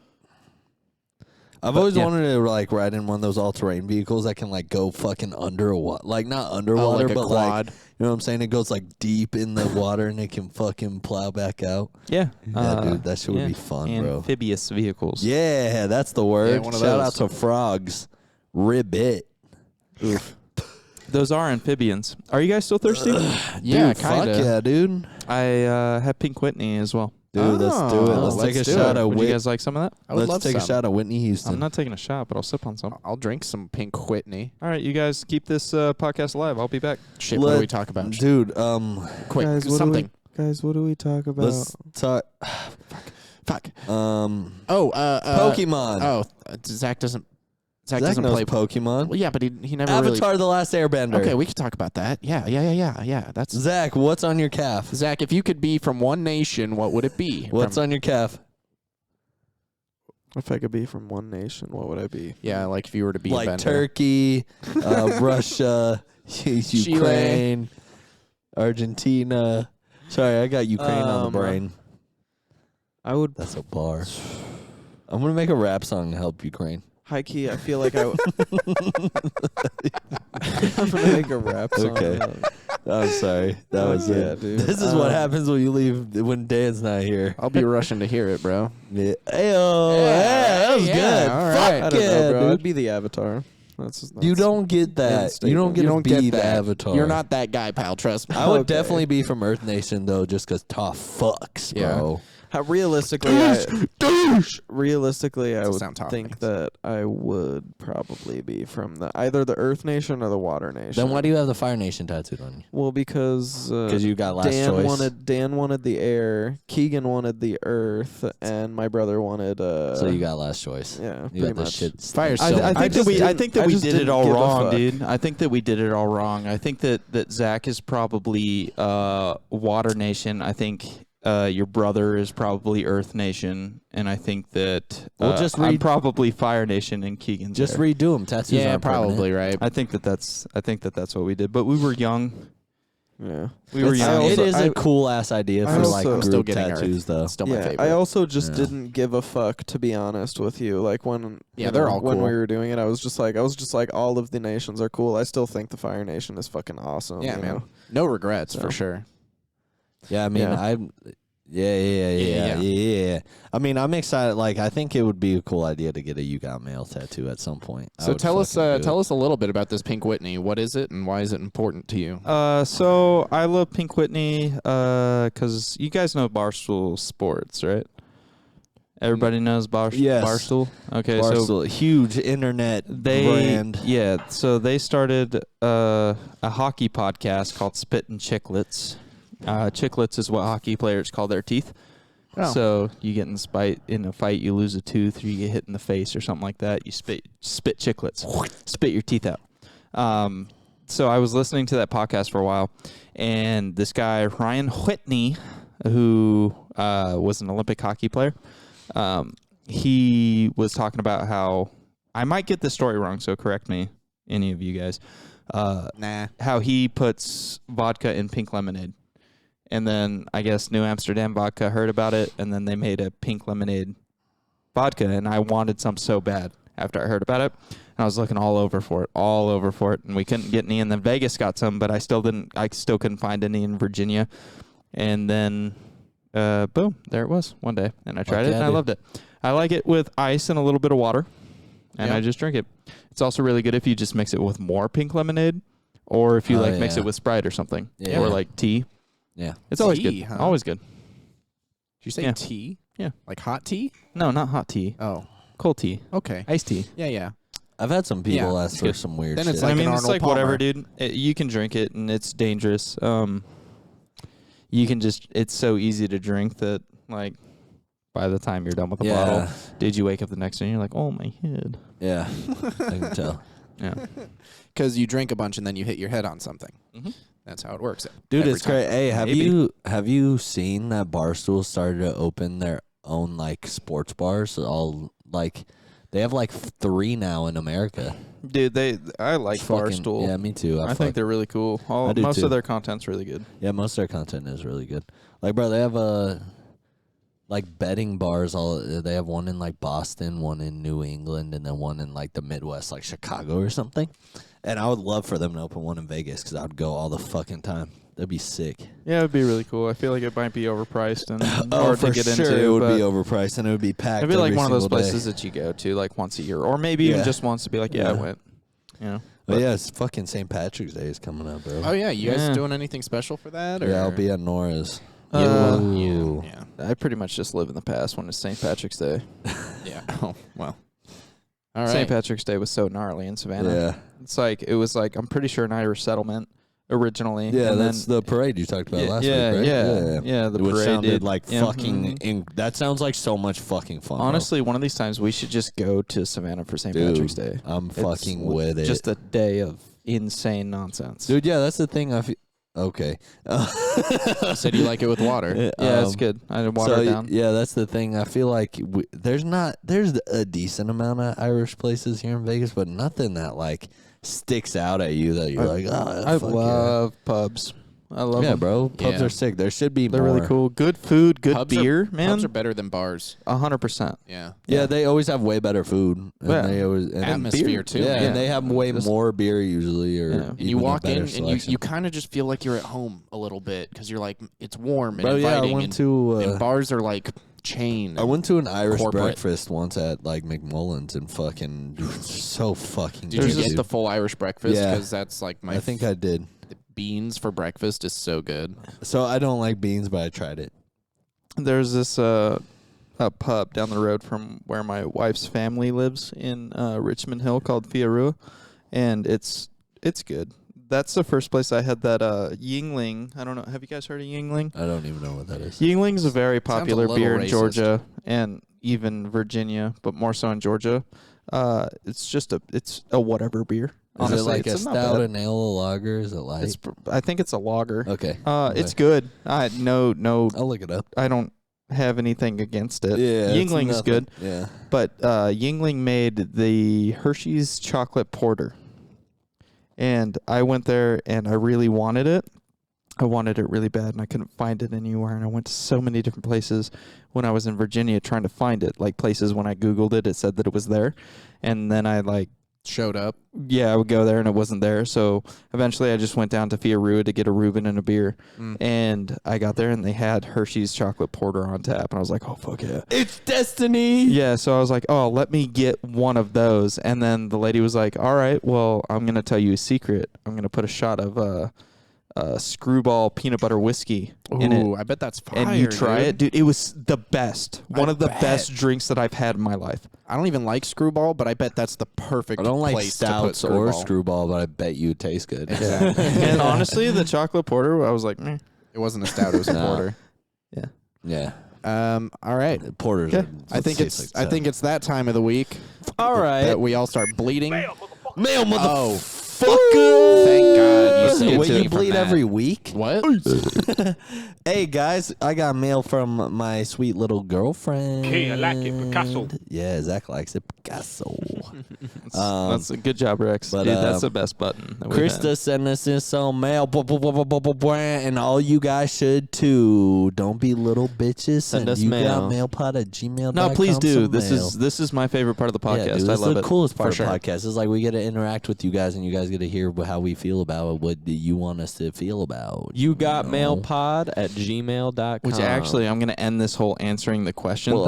I've always wanted to like ride in one of those all-terrain vehicles that can like go fucking underwater, like not underwater, like a but quad. like you know what I'm saying. It goes like deep in the water and it can fucking plow back out. Yeah. Yeah, dude, that shit would be fun, bro. Amphibious vehicles. Yeah, that's the word. one of Shout those. out to frogs. Ribbit. Oof. Those are amphibians. Are you guys still thirsty? Yeah, Dude, kind fuck of. yeah, dude. I have Pink Whitney as well. Dude, let's do it. Oh, Let's take a let's do shot it. of Would you Whitney. guys like some of that? I would Let's love take a some. shot of Whitney Houston. I'm not taking a shot, but I'll sip on some. I'll drink some Pink Whitney. All right, you guys keep this podcast alive. I'll be back. Shit, what do we talk about? Dude, Quick, Guys, what something. Guys, what do we talk about? let's talk. Fuck. Pokemon. Oh, Zach doesn't. Zach Zach doesn't knows play Pokemon. Well, yeah, but he never Avatar: really. The Last Airbender. Okay, we can talk about that. Yeah. That's Zach, what's on your calf? Zach. If you could be from one nation, what would it be? What's on your calf? If I could be from one nation, what would I be? Yeah, like if you were to be a Like bender. Turkey, Russia, Ukraine, Argentina. Sorry, I got Ukraine on the brain. I would That's a bar. I'm gonna make a rap song to help Ukraine. high key. I feel like I would. I'm gonna make a rap song. Okay. I'm sorry. That was yeah, it. dude. This is what happens when you leave when Dan's not here. I'll be rushing to hear it, bro. Yeah. Ayo, yeah, that was yeah, good. all right. Fuck I don't yeah, know, bro. dude. I'd be the Avatar. That's You don't get that. You don't get to be the that. Avatar. You're not that guy, pal. Trust me. I would Okay. definitely be from Earth Nation though, just because tough fucks, Yeah. bro. How realistically, realistically, I Doesn't would sound tough, think thanks. that I would probably be from either the Earth Nation or the Water Nation. Then why do you have the Fire Nation tattooed on you? Well, because Because you got last choice. Dan wanted the air, Keegan wanted the Earth, and my brother wanted. So you got last choice. Yeah, You pretty got the much. shit. Fire I, so I think that we. I think that we just did it didn't all give a wrong, fuck. dude. I think that we did it all wrong. I think that Zach is probably Water Nation. I think your brother is probably Earth Nation, and I think that Well, just I'm read- probably Fire Nation and Keegan's Just there. redo them. Tattoos yeah, aren't permanent. probably right. I think that's what we did. But we were young. Yeah. We were It's- young. it is I- a cool ass idea I for also- like I'm group still getting tattoos though. Still my Yeah, favorite. I also just Yeah. didn't give a fuck, to be honest with you. Like when Yeah, you they're know, all when cool. we were doing it, I was just like all of the nations are cool. I still think the Fire Nation is fucking awesome. yeah, you man. know? No regrets So. for sure. Yeah, I mean, Yeah. Yeah. I mean, I'm excited. Like, I think it would be a cool idea to get a "You Got Mail" tattoo at some point. So tell us a little bit about this Pink Whitney. What is it, and why is it important to you? So I love Pink Whitney because you guys know Barstool Sports, right? Everybody knows Yes. Barstool. Okay, so Barstool, huge internet brand. Yeah, so they started a hockey podcast called Spittin' Chicklets. Chicklets is what hockey players call their teeth. Oh. So you get in a fight, you lose a tooth, or you get hit in the face or something like that. You spit chiclets, spit your teeth out. So I was listening to that podcast for a while, and this guy Ryan Whitney, who was an Olympic hockey player, he was talking about how, I might get this story wrong, so correct me, any of you guys. Nah. How he puts vodka in pink lemonade. And then I guess New Amsterdam Vodka heard about it, and then they made a pink lemonade vodka, and I wanted some so bad after I heard about it. And I was looking all over for it, and we couldn't get any. And then Vegas got some, but I still couldn't find any in Virginia. And then, boom, there it was one day, and I tried it, and I loved it. I like it with ice and a little bit of water, and I just drink it. It's also really good if you just mix it with more pink lemonade, or if you mix it with Sprite or something, or like tea. Yeah. It's always Tea, good. huh? Always good. Did you say Yeah. tea? Yeah. Like hot tea? No, not hot tea. Oh, Cold tea. okay. Iced tea. Yeah. I've had some people Yeah, ask it's for good. some weird Then shit. it's like I mean, an it's Arnold like whatever, Palmer. dude. You can drink it, and it's dangerous. You can just, it's so easy to drink that, like, by the time you're done with the bottle, did you wake up the next day and you're like, oh, my head. Yeah, I can tell. Yeah. Because you drink a bunch and then you hit your head on something. Mhm. That's how it works. Dude, every it's time. great. Hey, Maybe. have you seen that Barstool started to open their own like sports bars? All like they have like 3 now in America. Dude, I like Fucking- Barstool. Yeah, me too. I think they're really cool. I do Most too. of their content's really good. yeah, most of their content is really good. Like, bro, they have like betting bars. They have one in like Boston, one in New England, and then one in like the Midwest, like Chicago or something. And I would love for them to open one in Vegas because I would go all the fucking time. That'd be sick. Yeah, it would be really cool. I feel like it might be overpriced and Oh, hard for to get sure into. it would but be overpriced and it would be packed. it'd be like every one of those single day. places that you go to like once a year, or maybe even Yeah. just once to be like, I went. You know. But yeah, it's fucking St. Patrick's Day is coming up, bro. Oh yeah, you guys Yeah. doing anything special for that? Or? Yeah, I'll be at Nora's. Yeah. I pretty much just live in the past when it's St. Patrick's Day. Yeah. Oh well. All right. St. Patrick's Day was so gnarly in Savannah. Yeah. It was like I'm pretty sure an Irish settlement originally. Yeah, and that's then, the parade you talked about last yeah, week, right? yeah, the Which parade sounded did. like Yeah. fucking. That sounds like so much fucking fun. bro. Honestly, one of these times we should just go to Savannah for St. Dude, Patrick's Day. I'm It's fucking with it. Just a day of insane nonsense. Dude, yeah, that's the thing. Okay. Said you like it with water. Yeah, it's good. I didn't water it down. Yeah, that's the thing. I feel like there's a decent amount of Irish places here in Vegas, but nothing that like sticks out at you that you're like, oh, I fuck love pubs. I love yeah, them. bro. Pubs Yeah. are sick. There should be They're more. really cool. Good food, good Pubs beer, are, man. Pubs are better than bars. 100%. Yeah. Yeah, they always have way better food. And Yeah. they always and Atmosphere, beer, too, Yeah, man. and they have way Just- more beer usually, or Yeah. And even you a walk better in and selection. you kind of just feel like you're at home a little bit because you're like it's warm and Bro, yeah, inviting. I went and, to and bars are like chain. I went to an Irish corporate. breakfast once at like McMullen's and fucking so fucking. Did good, you get dude. the full Irish breakfast? Yeah. Because that's like my. I think I did. beans for breakfast is so good. So I don't like beans, but I tried it. There's this a pub down the road from where my wife's family lives in Richmond Hill called Fiorua, and it's good. That's the first place I had that Yingling. I don't know. Have you guys heard of Yingling? I don't even know what that is. Yingling's a very popular little beer in racist. Georgia and even Virginia, but more so in Georgia. It's a whatever beer. Is Honestly, it like a it's not stout, bad. an ale, a lager? Is it light? I think it's a lager. Okay. It's good. No, I'll look it up. I don't have anything against it. Yeah, it's Yingling is nothing. good, Yeah. but Yingling made the Hershey's chocolate porter, and I went there and I really wanted it. I wanted it really bad, and I couldn't find it anywhere. And I went to so many different places when I was in Virginia trying to find it. Like places when I Googled it, it said that it was there, and then I Showed up. I would go there and it wasn't there. So eventually I just went down to Fiorua to get a Reuben and a beer. And I got there and they had Hershey's chocolate porter on tap. And I was like, oh, fuck yeah. It's destiny. Yeah, so I was like, oh, let me get one of those. And then the lady was like, all right, well, I'm going to tell you a secret. I'm going to put a shot of Screwball peanut butter whiskey in it. Ooh, I bet that's fire. And you try dude. it. Dude, it was the best. One I of the bet. best drinks that I've had in my life. I don't even like Screwball, but I bet that's the perfect I don't like place to put stouts or Screwball. Screwball, but I bet you it tastes good. Exactly. And honestly, the chocolate porter, I was like, meh. It wasn't a stout, it was a Nah. porter. Yeah. All right. Porters. Okay. I think it's it's that time of the week All right. that we all start bleeding. Male Oh, motherfucker. thank God you saved Wait, me you from bleed that. every week? What? Hey guys, I got mail from my sweet little girlfriend. Okay, I like it, Picasso. Yeah, Zach likes it, Picasso. That's a good job, Rex. but, Dude, that's the best button. that we've Krista had. sent us in some mail, and all you guys should too. Don't be little bitches. Send and us you mail. got mailpod@gmail.com. No, please do. some This mail. is my favorite part of the podcast. Yeah, dude, I this love is the it. coolest part For of the sure. podcast. It's like we get to interact with you guys, and you guys get to hear how we feel about it, what you want us to feel about. You got know? MalePod at gmail.com. Which actually, I'm going to end this whole answering the question Well,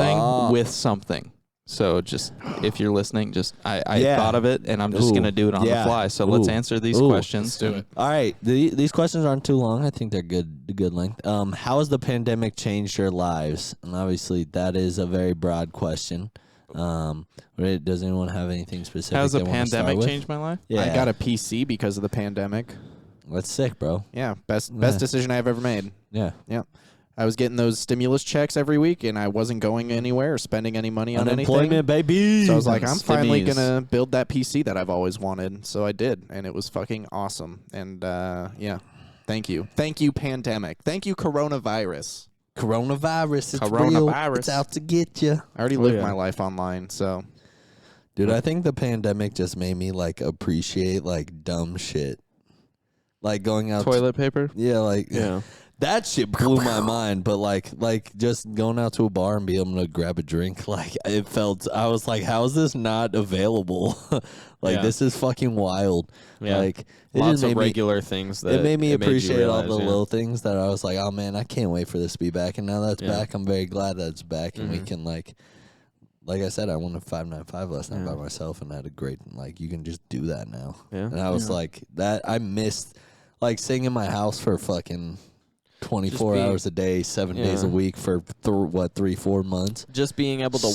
thing with something. So just if you're listening, just I Yeah. thought of it and I'm just Ooh. going to do it on Yeah. the fly. So let's Ooh. answer these Ooh. questions. Let's do it. All right, these questions aren't too long. I think they're good length. How has the pandemic changed your lives? And obviously, that is a very broad question. Does anyone have anything specific? How's the they wanna start pandemic with? changed my life? Yeah, I got a PC because of the pandemic. That's sick, bro. Yeah, best Yeah. decision I've ever made. Yeah, I was getting those stimulus checks every week, and I wasn't going anywhere or spending any money on anything. unemployment, baby. So I was like, I'm finally Stimmies. gonna build that PC that I've always wanted. So I did, and it was fucking awesome. And yeah, thank you, pandemic, thank you, coronavirus. Coronavirus. It's real. Coronavirus. It's out to get you. I already lived my life online, so Dude, I think the pandemic just made me like appreciate like dumb shit. Like going out Toilet paper? Yeah, like that shit blew my mind. But like just going out to a bar and being able to grab a drink, like it felt. I was like, how is this not available? Like this is fucking wild. Yeah. Like it Lots just of made regular things that it made me you appreciate all realize, the yeah. little things that I was like, oh man, I can't wait for this to be back. And now that's back, I'm very glad that it's back, and we can like I said, I won a 595 last night by myself, and I had a great you can just do that now. Yeah. And I was like that. I missed like sitting in my house for fucking 24 hours a day, 7 days a week for 3-4 months. Just being able to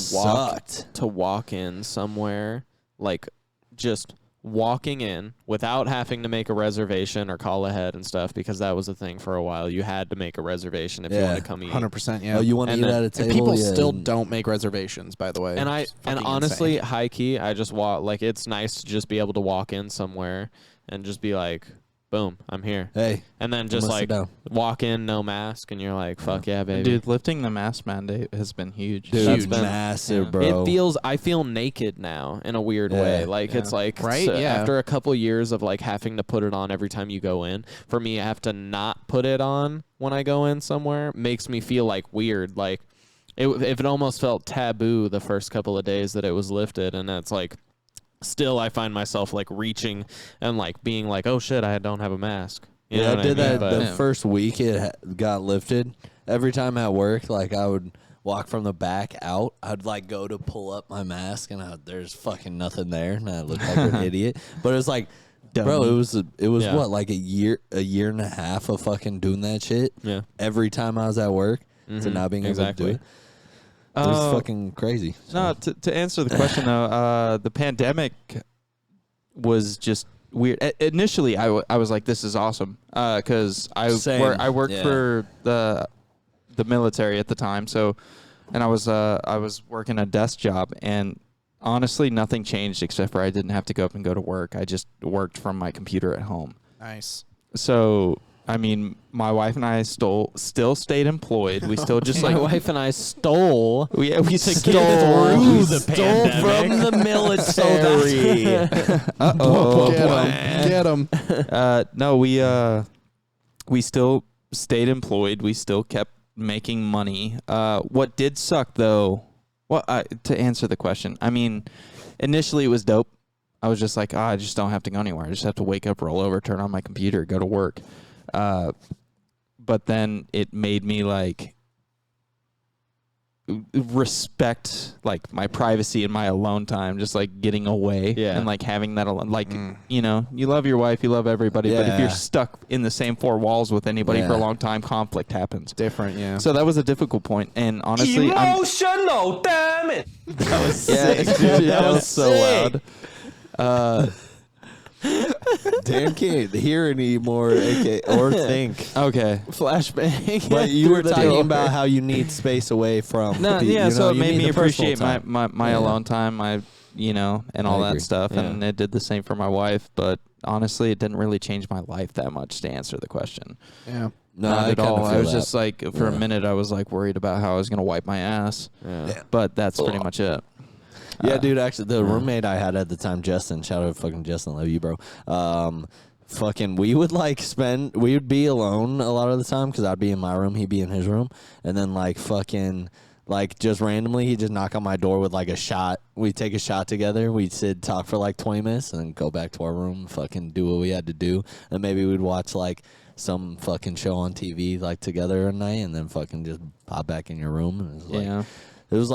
walk in somewhere, like just walking in without having to make a reservation or call ahead and stuff, because that was a thing for a while. You had to make a reservation if you want to come eat. 100%. Yeah. Oh, you want to eat at a table? And people still don't make reservations, by the way. And honestly, high key, I just walk. Like, it's nice to just be able to walk in somewhere and just be like, boom, I'm here. Hey. And then just like walk in, no mask, and you're like, fuck yeah, baby. Dude, lifting the mask mandate has been huge. Dude, That's been massive, bro. I feel naked now in a weird way. Like it's like after a couple years of like having to put it on every time you go in, for me I have to not put it on when I go in somewhere makes me feel like weird. Like it almost felt taboo the first couple of days that it was lifted, and that's like still I find myself like reaching and like being like, oh shit, I don't have a mask. You know I what did I mean? that the first week it got lifted. Every time at work, like I would walk from the back out, I'd like go to pull up my mask, and there's fucking nothing there, and I looked like an idiot. But it was like, bro, it was what, like a year and a half of fucking doing that shit. Yeah. Every time I was at work, to not being able to do it. It was fucking crazy. So. No, to answer the question though, the pandemic was just weird. Initially, I was like, "This is awesome," because I worked for the military at the time. So, and I was working a desk job, and honestly, nothing changed except for I didn't have to go up and go to work. I just worked from my computer at home. Nice. So. I mean, my wife and I still stayed employed. We still just my wife and I stole. We stole through the pandemic from the military. Get him. No, we still stayed employed. We still kept making money. What did suck though? Well, to answer the question, I mean, initially it was dope. I was just like, I just don't have to go anywhere. I just have to wake up, roll over, turn on my computer, go to work. But then it made me like respect like my privacy and my alone time, just like getting away and like having that alone. Like, you know, you love your wife, you love everybody, but if you're stuck in the same four walls with anybody for a long time, conflict happens. Different, yeah. So that was a difficult point, and honestly, emotional, damn it. That was sick, dude. That was so loud. Dan can't hear anymore, or think. Okay. Flashbang. But you were talking about how you need space away from. No, so it made me appreciate my alone time, and all that stuff, and it did the same for my wife. But honestly, it didn't really change my life that much to answer the question. Yeah. No, not at all. I was just like, for a minute, I was like worried about how I was gonna wipe my ass. Yeah. But that's pretty much it. Yeah, dude, actually, the roommate I had at the time, Justin, shout out to fucking Justin, love you, bro. Fucking, we would be alone a lot of the time because I'd be in my room, he'd be in his room. And then, just randomly, he'd just knock on my door with, like, a shot. We'd take a shot together. We'd sit, talk for, 20 minutes, and then go back to our room, fucking do what we had to do. And maybe we'd watch, some fucking show on TV, together at night, and then fucking just pop back in your room. And it was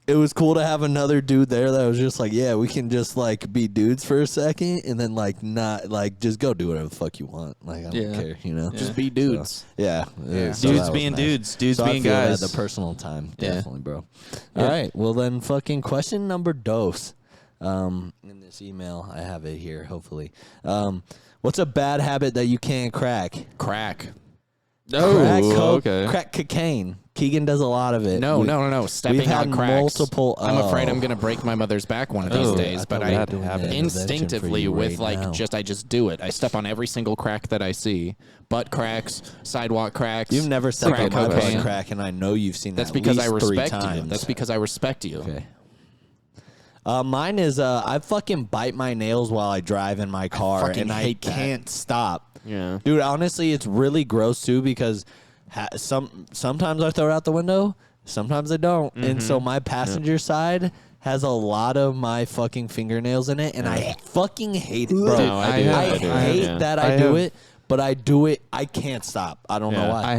it was cool to have another dude there that was just like, yeah, we can just be dudes for a second and then not just go do whatever the fuck you want. I don't care, Just be dudes. So, yeah. Dudes being dudes, dudes being guys. The personal time, definitely, bro. All right, well then, fucking question number dos. In this email, I have it here. Hopefully, what's a bad habit that you can't crack? Crack. Crack cocaine. Keegan does a lot of it. No. Stepping on cracks. Multiple. I'm afraid I'm gonna break my mother's back one of these days. But I instinctively, I just do it. I step on every single crack that I see. Butt cracks, sidewalk cracks. You've never stepped on my butt crack, and I know you've seen that. That's because I respect you. That's because I respect you. Okay. Mine is I fucking bite my nails while I drive in my car, and I can't stop. Yeah. Dude, honestly, it's really gross too because sometimes I throw it out the window, sometimes I don't. And so my passenger side has a lot of my fucking fingernails in it, and I fucking hate it, bro. No, I do. I I do. hate Yeah. that I do it, but I do it. I can't stop. I don't know why. I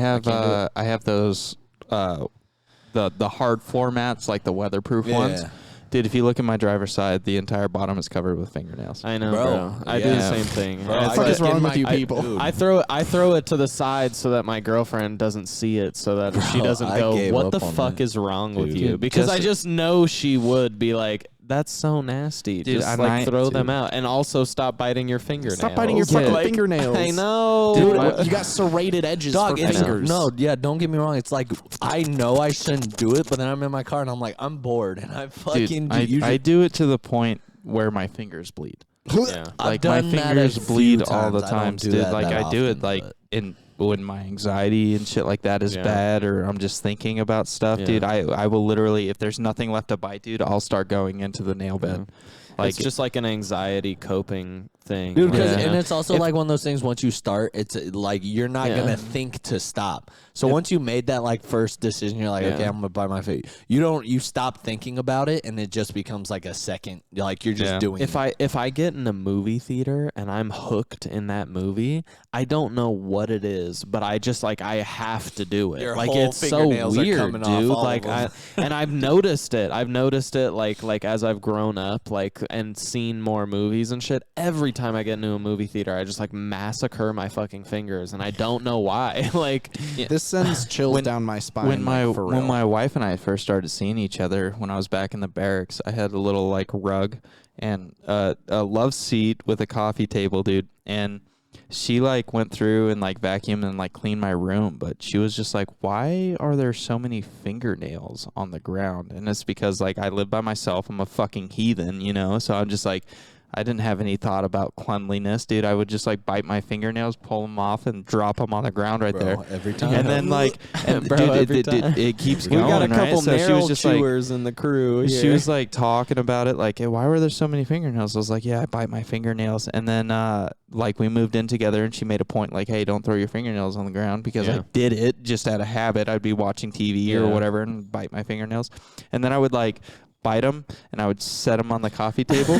have those the hard floor mats, like the weatherproof ones. Dude, if you look at my driver's side, the entire bottom is covered with fingernails. I know, Bro. bro. I do the same thing. Bro, What the fuck is wrong with you people? I throw it to the side so that my girlfriend doesn't see it, so that she doesn't I go, gave what up the on fuck that. is wrong with Dude. you? Because I Just- just know she would be like, that's so nasty. Dude, Just I like might- throw dude. them out, and also stop biting your fingernails. Stop biting your fucking Like, fingernails. I know, Dude, you got serrated edges Dog, for it's fingers. don't get me wrong. It's like I know I shouldn't do it, but then I'm in my car and I'm like, I'm bored, and I fucking Dude, I do it to the point where my fingers bleed. Yeah. I've Like my done that fingers a few bleed all the times. I don't time, do dude. that Like that I do it often, like but- when my anxiety and shit like that is Yeah. bad, or I'm just thinking about stuff, Yeah. dude. I will literally, if there's nothing left to bite, dude, I'll start going into the nail bed. Like it's just like an anxiety coping thing. Dude, Yeah. and it's also like one of those things. Once you start, it's like you're not gonna think to stop. So once you made that like first decision, you're like, okay, I'm gonna bite my feet. You stop thinking about it, and it just becomes like a second. Like you're just doing. If I get in a movie theater and I'm hooked in that movie, I don't know what it is, but I just like I have to do it. Your like whole it's so fingernails are weird, coming off, dude. all of Like them. and I've noticed it. I've noticed it like as I've grown up, like and seen more movies and shit. Every time I get into a movie theater, I just like massacre my fucking fingers, and I don't know why. Like This sends chills down my spine. when my like, for real. when my wife and I first started seeing each other when I was back in the barracks, I had a little like rug and a love seat with a coffee table, dude. And she like went through and like vacuumed and like cleaned my room, but she was just like, "Why are there so many fingernails on the ground?" And it's because like I live by myself. I'm a fucking heathen, you know. So I'm just like, I didn't have any thought about cleanliness, dude. I would just like bite my fingernails, pull them off, and drop them on the ground right there. every time. And then like, and Bro, dude, every it time. keeps we going. got a right? couple So she nail was just like, chewers in the crew. she was like talking about it, like, hey, why were there so many fingernails? I was like, yeah, I bite my fingernails. And then like we moved in together, and she made a point like, hey, don't throw your fingernails on the ground, because I did it just out of habit. I'd be watching TV or whatever and bite my fingernails, and then I would like bite them and I would set them on the coffee table.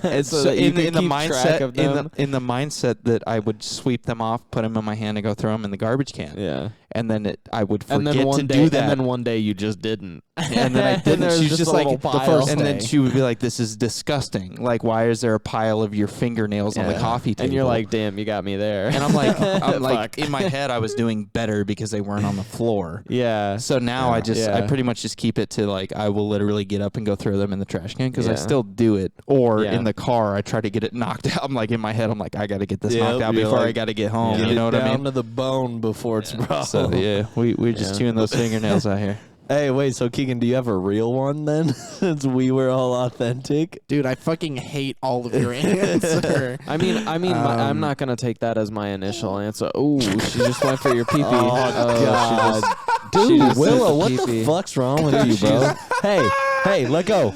And So so that you in could the keep track of them. in the mindset that I would sweep them off, put them in my hand, and go throw them in the garbage can. Yeah. And then I would And forget then one to day, do that. and then one day you just didn't. And then I didn't. there's She's just just a like little the pile. first, and then day. she would be like, "This is disgusting. Like, why is there a pile of your fingernails on the coffee table?" And you're like, damn, you got me there. and I'm like, Fuck. in my head, I was doing better because they weren't on the floor. yeah. So now I Yeah. pretty much just keep it to like, I will literally get up and go throw them in the trash can, because I Yeah. still do it. Or Yeah. in the car, I try to get it knocked out. I'm like, in my head, I'm like, I got to get this Yep, knocked out you're before I like, got to get home. Yeah. You know what I down mean? to the bone before it's a problem. So yeah, we're just chewing those fingernails out here. Hey, wait. So Keegan, do you have a real one then? Since we were all authentic. Dude, I fucking hate all of your answer. I mean, I'm not gonna take that as my initial answer. Oh, she just went for your pee-pee. God. She Dude, just Willow, said what pee-pee. the fuck's wrong with you, bro? hey, let go.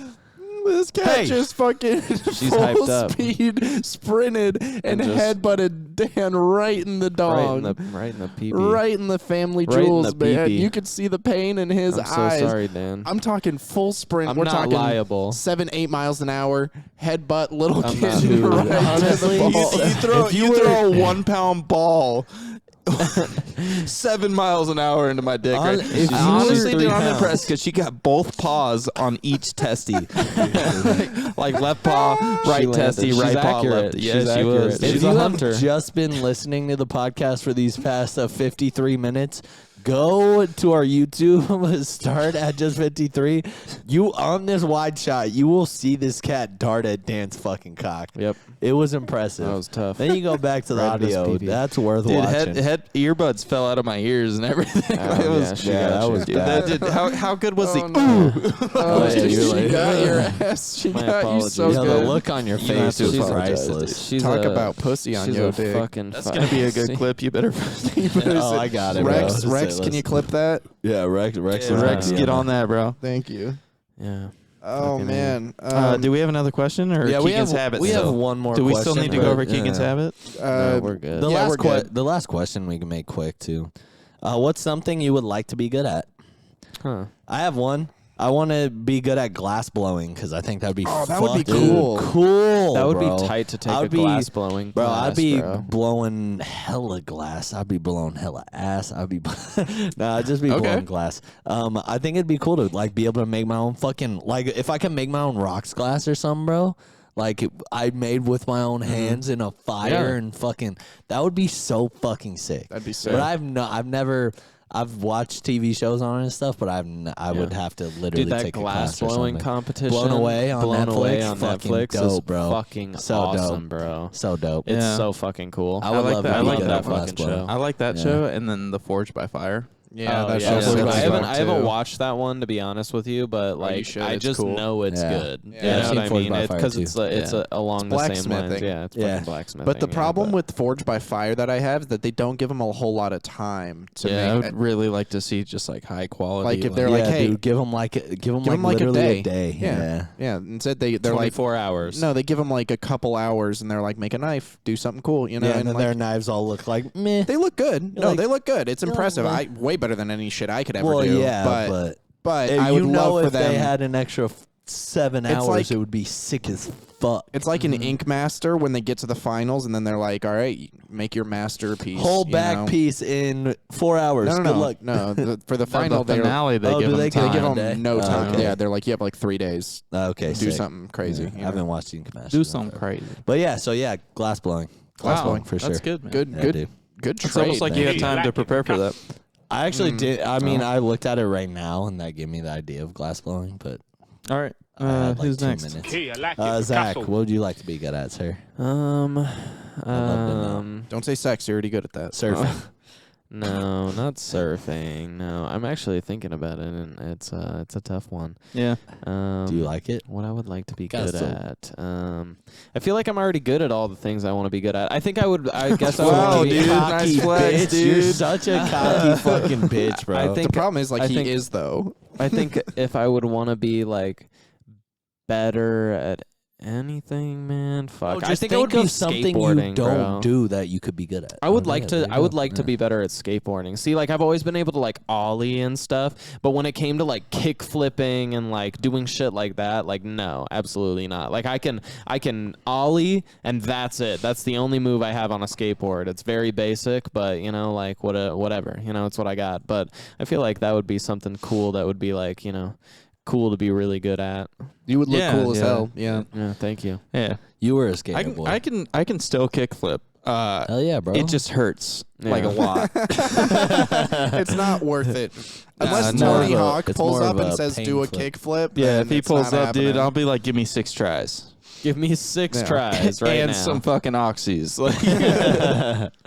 This cat Hey. just fucking She's full hyped up. speed sprinted and just- headbutted Dan right in the dog. Right in the pee-pee. Right in the family Right in jewels, the man. pee-pee. You could see the pain in his I'm eyes. so sorry, Dan. I'm talking full sprint. I'm We're not talking liable. 7-8 miles an hour, headbutt, little I'm kid not who- right Honestly, to the ball. You throw a 1 pound ball 7 miles an hour into my dick. Right? If you Honestly, were dude, 3 I'm pounds. impressed because she got both paws on each testy. like left paw, right landed. testy, She's right paw, accurate. left. She's Yeah, she accurate. was. She's If a you hunter. have just been listening to the podcast for these past 53 minutes, go to our YouTube, start at just 53. You on this wide shot, you will see this cat dart at Dan's fucking cock. Yep. It was impressive. That was tough. Then you go back to the Right in his audio. pee-pee. That's worth Dude, watching. head earbuds fell out of my ears and everything. It was, yeah, she got you. dude, that did, how good was the? Oh, yeah, she you're like, got your ass. She My got you so apologies. Yeah, good. the look on your You don't have face to was apologize, priceless. She's Talk a- about pussy on she's yo a dick. fucking. That's gonna be a good clip. You better. Oh, I got it, bro. Rex, Just Rex, say can you listen. clip that? Yeah, Rex. Rex, get on that, bro. Thank you. Yeah. Oh man. Do we have another question or Yeah, Keegan's we habit? have still? one more. Do we question, still need to go but, over Keegan's habit? No, we're good. The Yeah, last we're good. the last question we can make quick too. What's something you would like to be good at? Huh. I have one. I want to be good at glass blowing because I think that'd be Oh, that would be fucking cool. Cool. That would bro. be tight to take I'd a be- glass blowing Bro, class, I'd be bro. blowing hella glass. I'd be blowing hella ass. I'd be nah, I'd just be blowing glass. I think it'd be cool to like be able to make my own fucking like if I can make my own rocks glass or something, bro. Like I made with my own hands in a fire and fucking that would be so fucking sick. That'd be sick. But I've watched TV shows on it and stuff, but I would have to literally Dude, that take glass a class or blowing something. competition, Blown Away on Blown Netflix, Away on fucking Netflix dope, is bro. fucking So awesome, dope. bro. So dope. It's Yeah. so fucking cool. I would like love that. to I be like good that at glass fucking blowing. show. I like that Yeah. show, and then The Forge by Fire. Yeah, Oh, that yeah. show's Forge so by I Fire. haven't, dope, I haven't too. watched that one to be honest with you, but like should. I It's just cool. know it's Yeah. good. Yeah. You I've know seen what I Forge mean? by Fire, Because too. it's along the same lines. blacksmithing. Yeah, it's Yeah. fucking blacksmithing. But the yeah, problem but- with Forge by Fire that I have is that they don't give them a whole lot of time to Yeah, I make. would really like to see just like high quality. Like, if they're Yeah, like, hey, dude, give them like them literally a day. Yeah. Yeah. Instead, they're like, 24 hours. no, they give them like a couple hours, and they're like, make a knife, do something cool, you know. Yeah, and then like, their knives all look like meh. they look good. No, like- they look good. It's you're like, impressive. meh. Way better than any shit I could ever Well, do. yeah, but if I would you know love for if them. they had an extra 7 It's hours, like- it would be sick as fuck. It's like an ink master when they get to the finals, and then they're like, all right, make your masterpiece. Whole you back know? piece in 4 hours. No, no, Good no. luck. No, for the the final, they're finale, they Oh, give do them they time. they give Time them day? no time. okay. Yeah, they're like, you have like 3 days. Okay, Do sick. something crazy. Yeah, you I know? haven't watched Ink Masters. Do in something forever. crazy. But yeah, so yeah, glass blowing. Glass Wow, blowing for sure. That's good, man. Good, Yeah, good, dude. good It's trade. almost like man. you had time to prepare for that. I actually did. I mean, I looked at it right now, and that gave me the idea of glass blowing. But All right, I had like who's 2 next? minutes. Hey, I like it, Zach, Picasso. what would you like to be good at, sir? Um, love to know. Don't say sex. You're already good at that. Surfing. No, not surfing. No, I'm actually thinking about it, and it's a tough one. Yeah. Do you like it? What I would like to be Guess good so. at. I feel like I'm already good at all the things I want to be good at. I think I would. I guess I would. Wow, be- dude, Cocky nice flex, bitch. You're dude. such a cocky fucking bitch, bro. I The think problem is, like, I he think- is though. I think if I would want to be like better at anything, man. Fuck. just I think I would be of something skateboarding, you don't bro. do that you could be good at. I would Oh, like yeah, to. there you I would go. like to Yeah. be better at skateboarding. See, like I've always been able to like ollie and stuff, but when it came to like kick flipping and like doing shit like that, like no, absolutely not. Like I can ollie and that's it. That's the only move I have on a skateboard. It's very basic, but you know, like whatever. You know, it's what I got. But I feel like that would be something cool. That would be like, you know, cool to be really good at. You would look Yeah, cool as yeah. hell. Yeah. Yeah, thank you. Yeah. You were a skater I can, boy. I can still kickflip. Hell yeah, bro. It just hurts like a Yeah. lot. It's not worth it. Unless it's more Tony of a- Hawk it's pulls more up of and a says, pain do a flip. kick flip. Yeah, then if he it's pulls not up, dude, happening. I'll be like, give me 6 tries. Give me 6 Yeah. tries right and now. some fucking oxys. Like,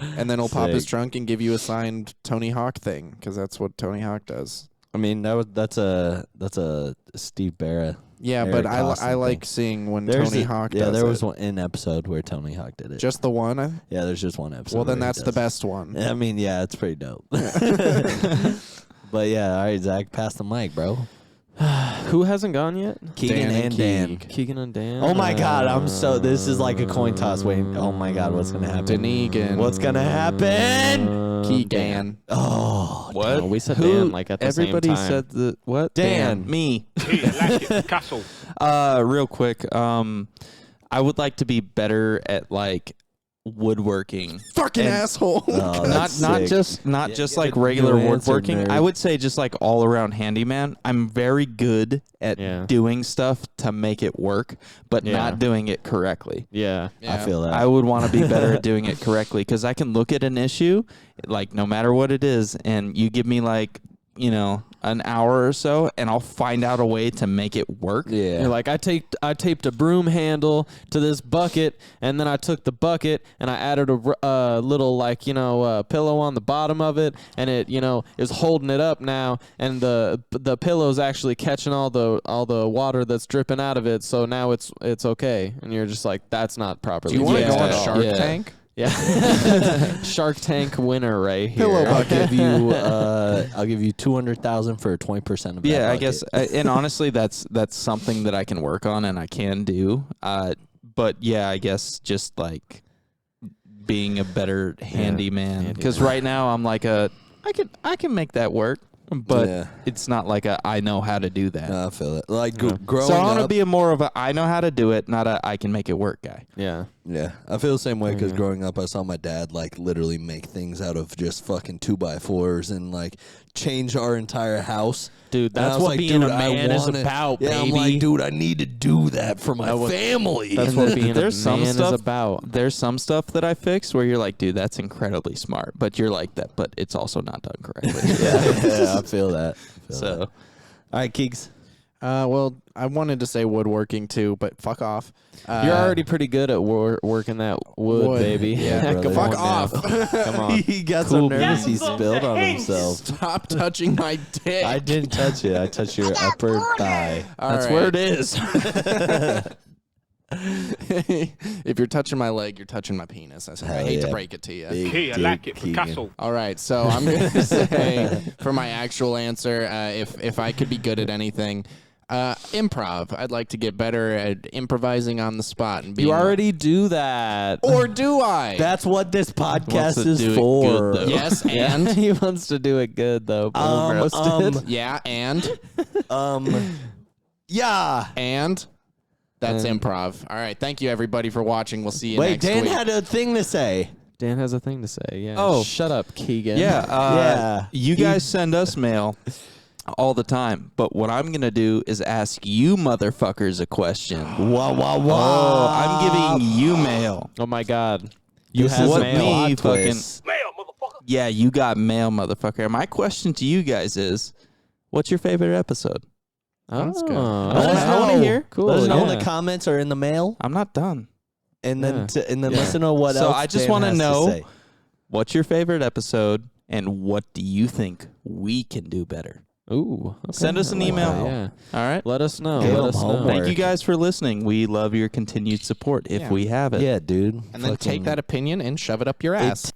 And then he'll pop his Sick. trunk and give you a signed Tony Hawk thing, because that's what Tony Hawk does. I mean, that's a Steve Barra. Yeah, Eric but I Austin like thing. seeing when There's Tony a- Hawk yeah, does there was it. an episode where Tony Hawk did it. Just the one? yeah, there's just one episode. Well, then where he that's the does best one. it. I mean, yeah, it's pretty dope. But yeah, all right, Zach, pass the mic, bro. Who hasn't gone yet? Keegan Dan and Dan. Keegan and Dan. Oh my God, I'm so. This is like a coin toss. Wait, oh my God, what's gonna happen? Denegan. What's gonna happen? Keegan. Oh, what? No, we said Who? Dan like at the Everybody same time. said the what? Dan. Me. Hey, I like it, Picasso. Real quick. I would like to be better at like woodworking. Fucking And- asshole. oh, that's not sick. just yeah, like good regular answer, woodworking. nerd. I would say just like all around handyman. I'm very good at Yeah. doing stuff to make it work, but Yeah. not doing it correctly. Yeah. I feel that. I would want to be better at doing it correctly because I can look at an issue, like no matter what it is, and you give me like, you know, an hour or so, and I'll find out a way to make it work. yeah. You're like, I taped a broom handle to this bucket, and then I took the bucket and I added a little like, you know, pillow on the bottom of it, and it, you know, is holding it up now, and the pillow's actually catching all the water that's dripping out of it, so now it's okay. And you're just like, that's not properly. Do you want to fixed go on at all. Shark Yeah. Tank? Yeah. Shark Tank winner right here. I'll give you 200,000 for 20% of that. Yeah, I bucket. guess, and honestly, that's something that I can work on and I can do. But yeah, I guess just like being a better handyman, because right now I'm like I can make that work, but it's not like I know how to do that. I feel it. Like growing So I want to up, be more of a I know how to do it, not a I can make it work guy. Yeah. yeah, I feel the same way because growing up, I saw my dad like literally make things out of just fucking 2x4s and like change our entire house. Dude, And I that's was what like, being dude, a man is about, yeah, baby. I'm like, dude, I need to do that for my family. That's what being There's a some man stuff- is about. There's some stuff that I fixed where you're like, dude, that's incredibly smart, but you're like that, but it's also not done correctly. yeah, I feel that. So, all right, Keeks. Well, I wanted to say woodworking too, but fuck off. You're already pretty good at working that wood, baby. Yeah, brother. Fuck Come off. Come on. He got so nervous he spilled on himself. Stop touching my dick. I didn't touch it. I touched your upper thigh. that's where it is. If you're touching my leg, you're touching my penis. I hate to break it to you. Big Hey, I dick like it, Keegan. Picasso. All right, so I'm going to say for my actual answer, if I could be good at anything, improv. I'd like to get better at improvising on the spot and being You already do that. or do I? That's what this Wants podcast to is do it for. good, though. Yes, Yeah, and he wants to do it good though. Boom, roasted. yeah, and Yeah. that's And- improv. All right, thank you everybody for watching. We'll see you Wait, next Dan week. had a thing to say. Dan has a thing to say. Yeah. Oh. Shut up, Keegan. Yeah, Yeah. You guys send us mail all the time, but what I'm gonna do is ask you motherfuckers a question. Wow, wow, wow. Oh, I'm giving you mail. Oh my God. You This have is a mail. me plot fucking- twist. Yeah, you got mail, motherfucker. My question to you guys is, what's your favorite episode? That's good. I want to hear. Cool. Let us know in yeah. the comments or in the mail, I'm not done. and then Yeah. listen to what So else. I just Dan wanna has know- say. What's your favorite episode, and what do you think we can do better? Ooh. Okay. Send us an I like email. that, Yeah. All right. Let us know. Give Let them us know. homework. Thank you guys for listening. We love your continued support if Yeah. we have it. Yeah, dude. and then take Fucking- that opinion and shove it up your ass.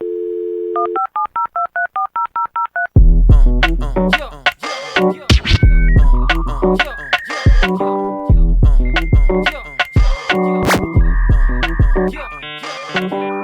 Yeah.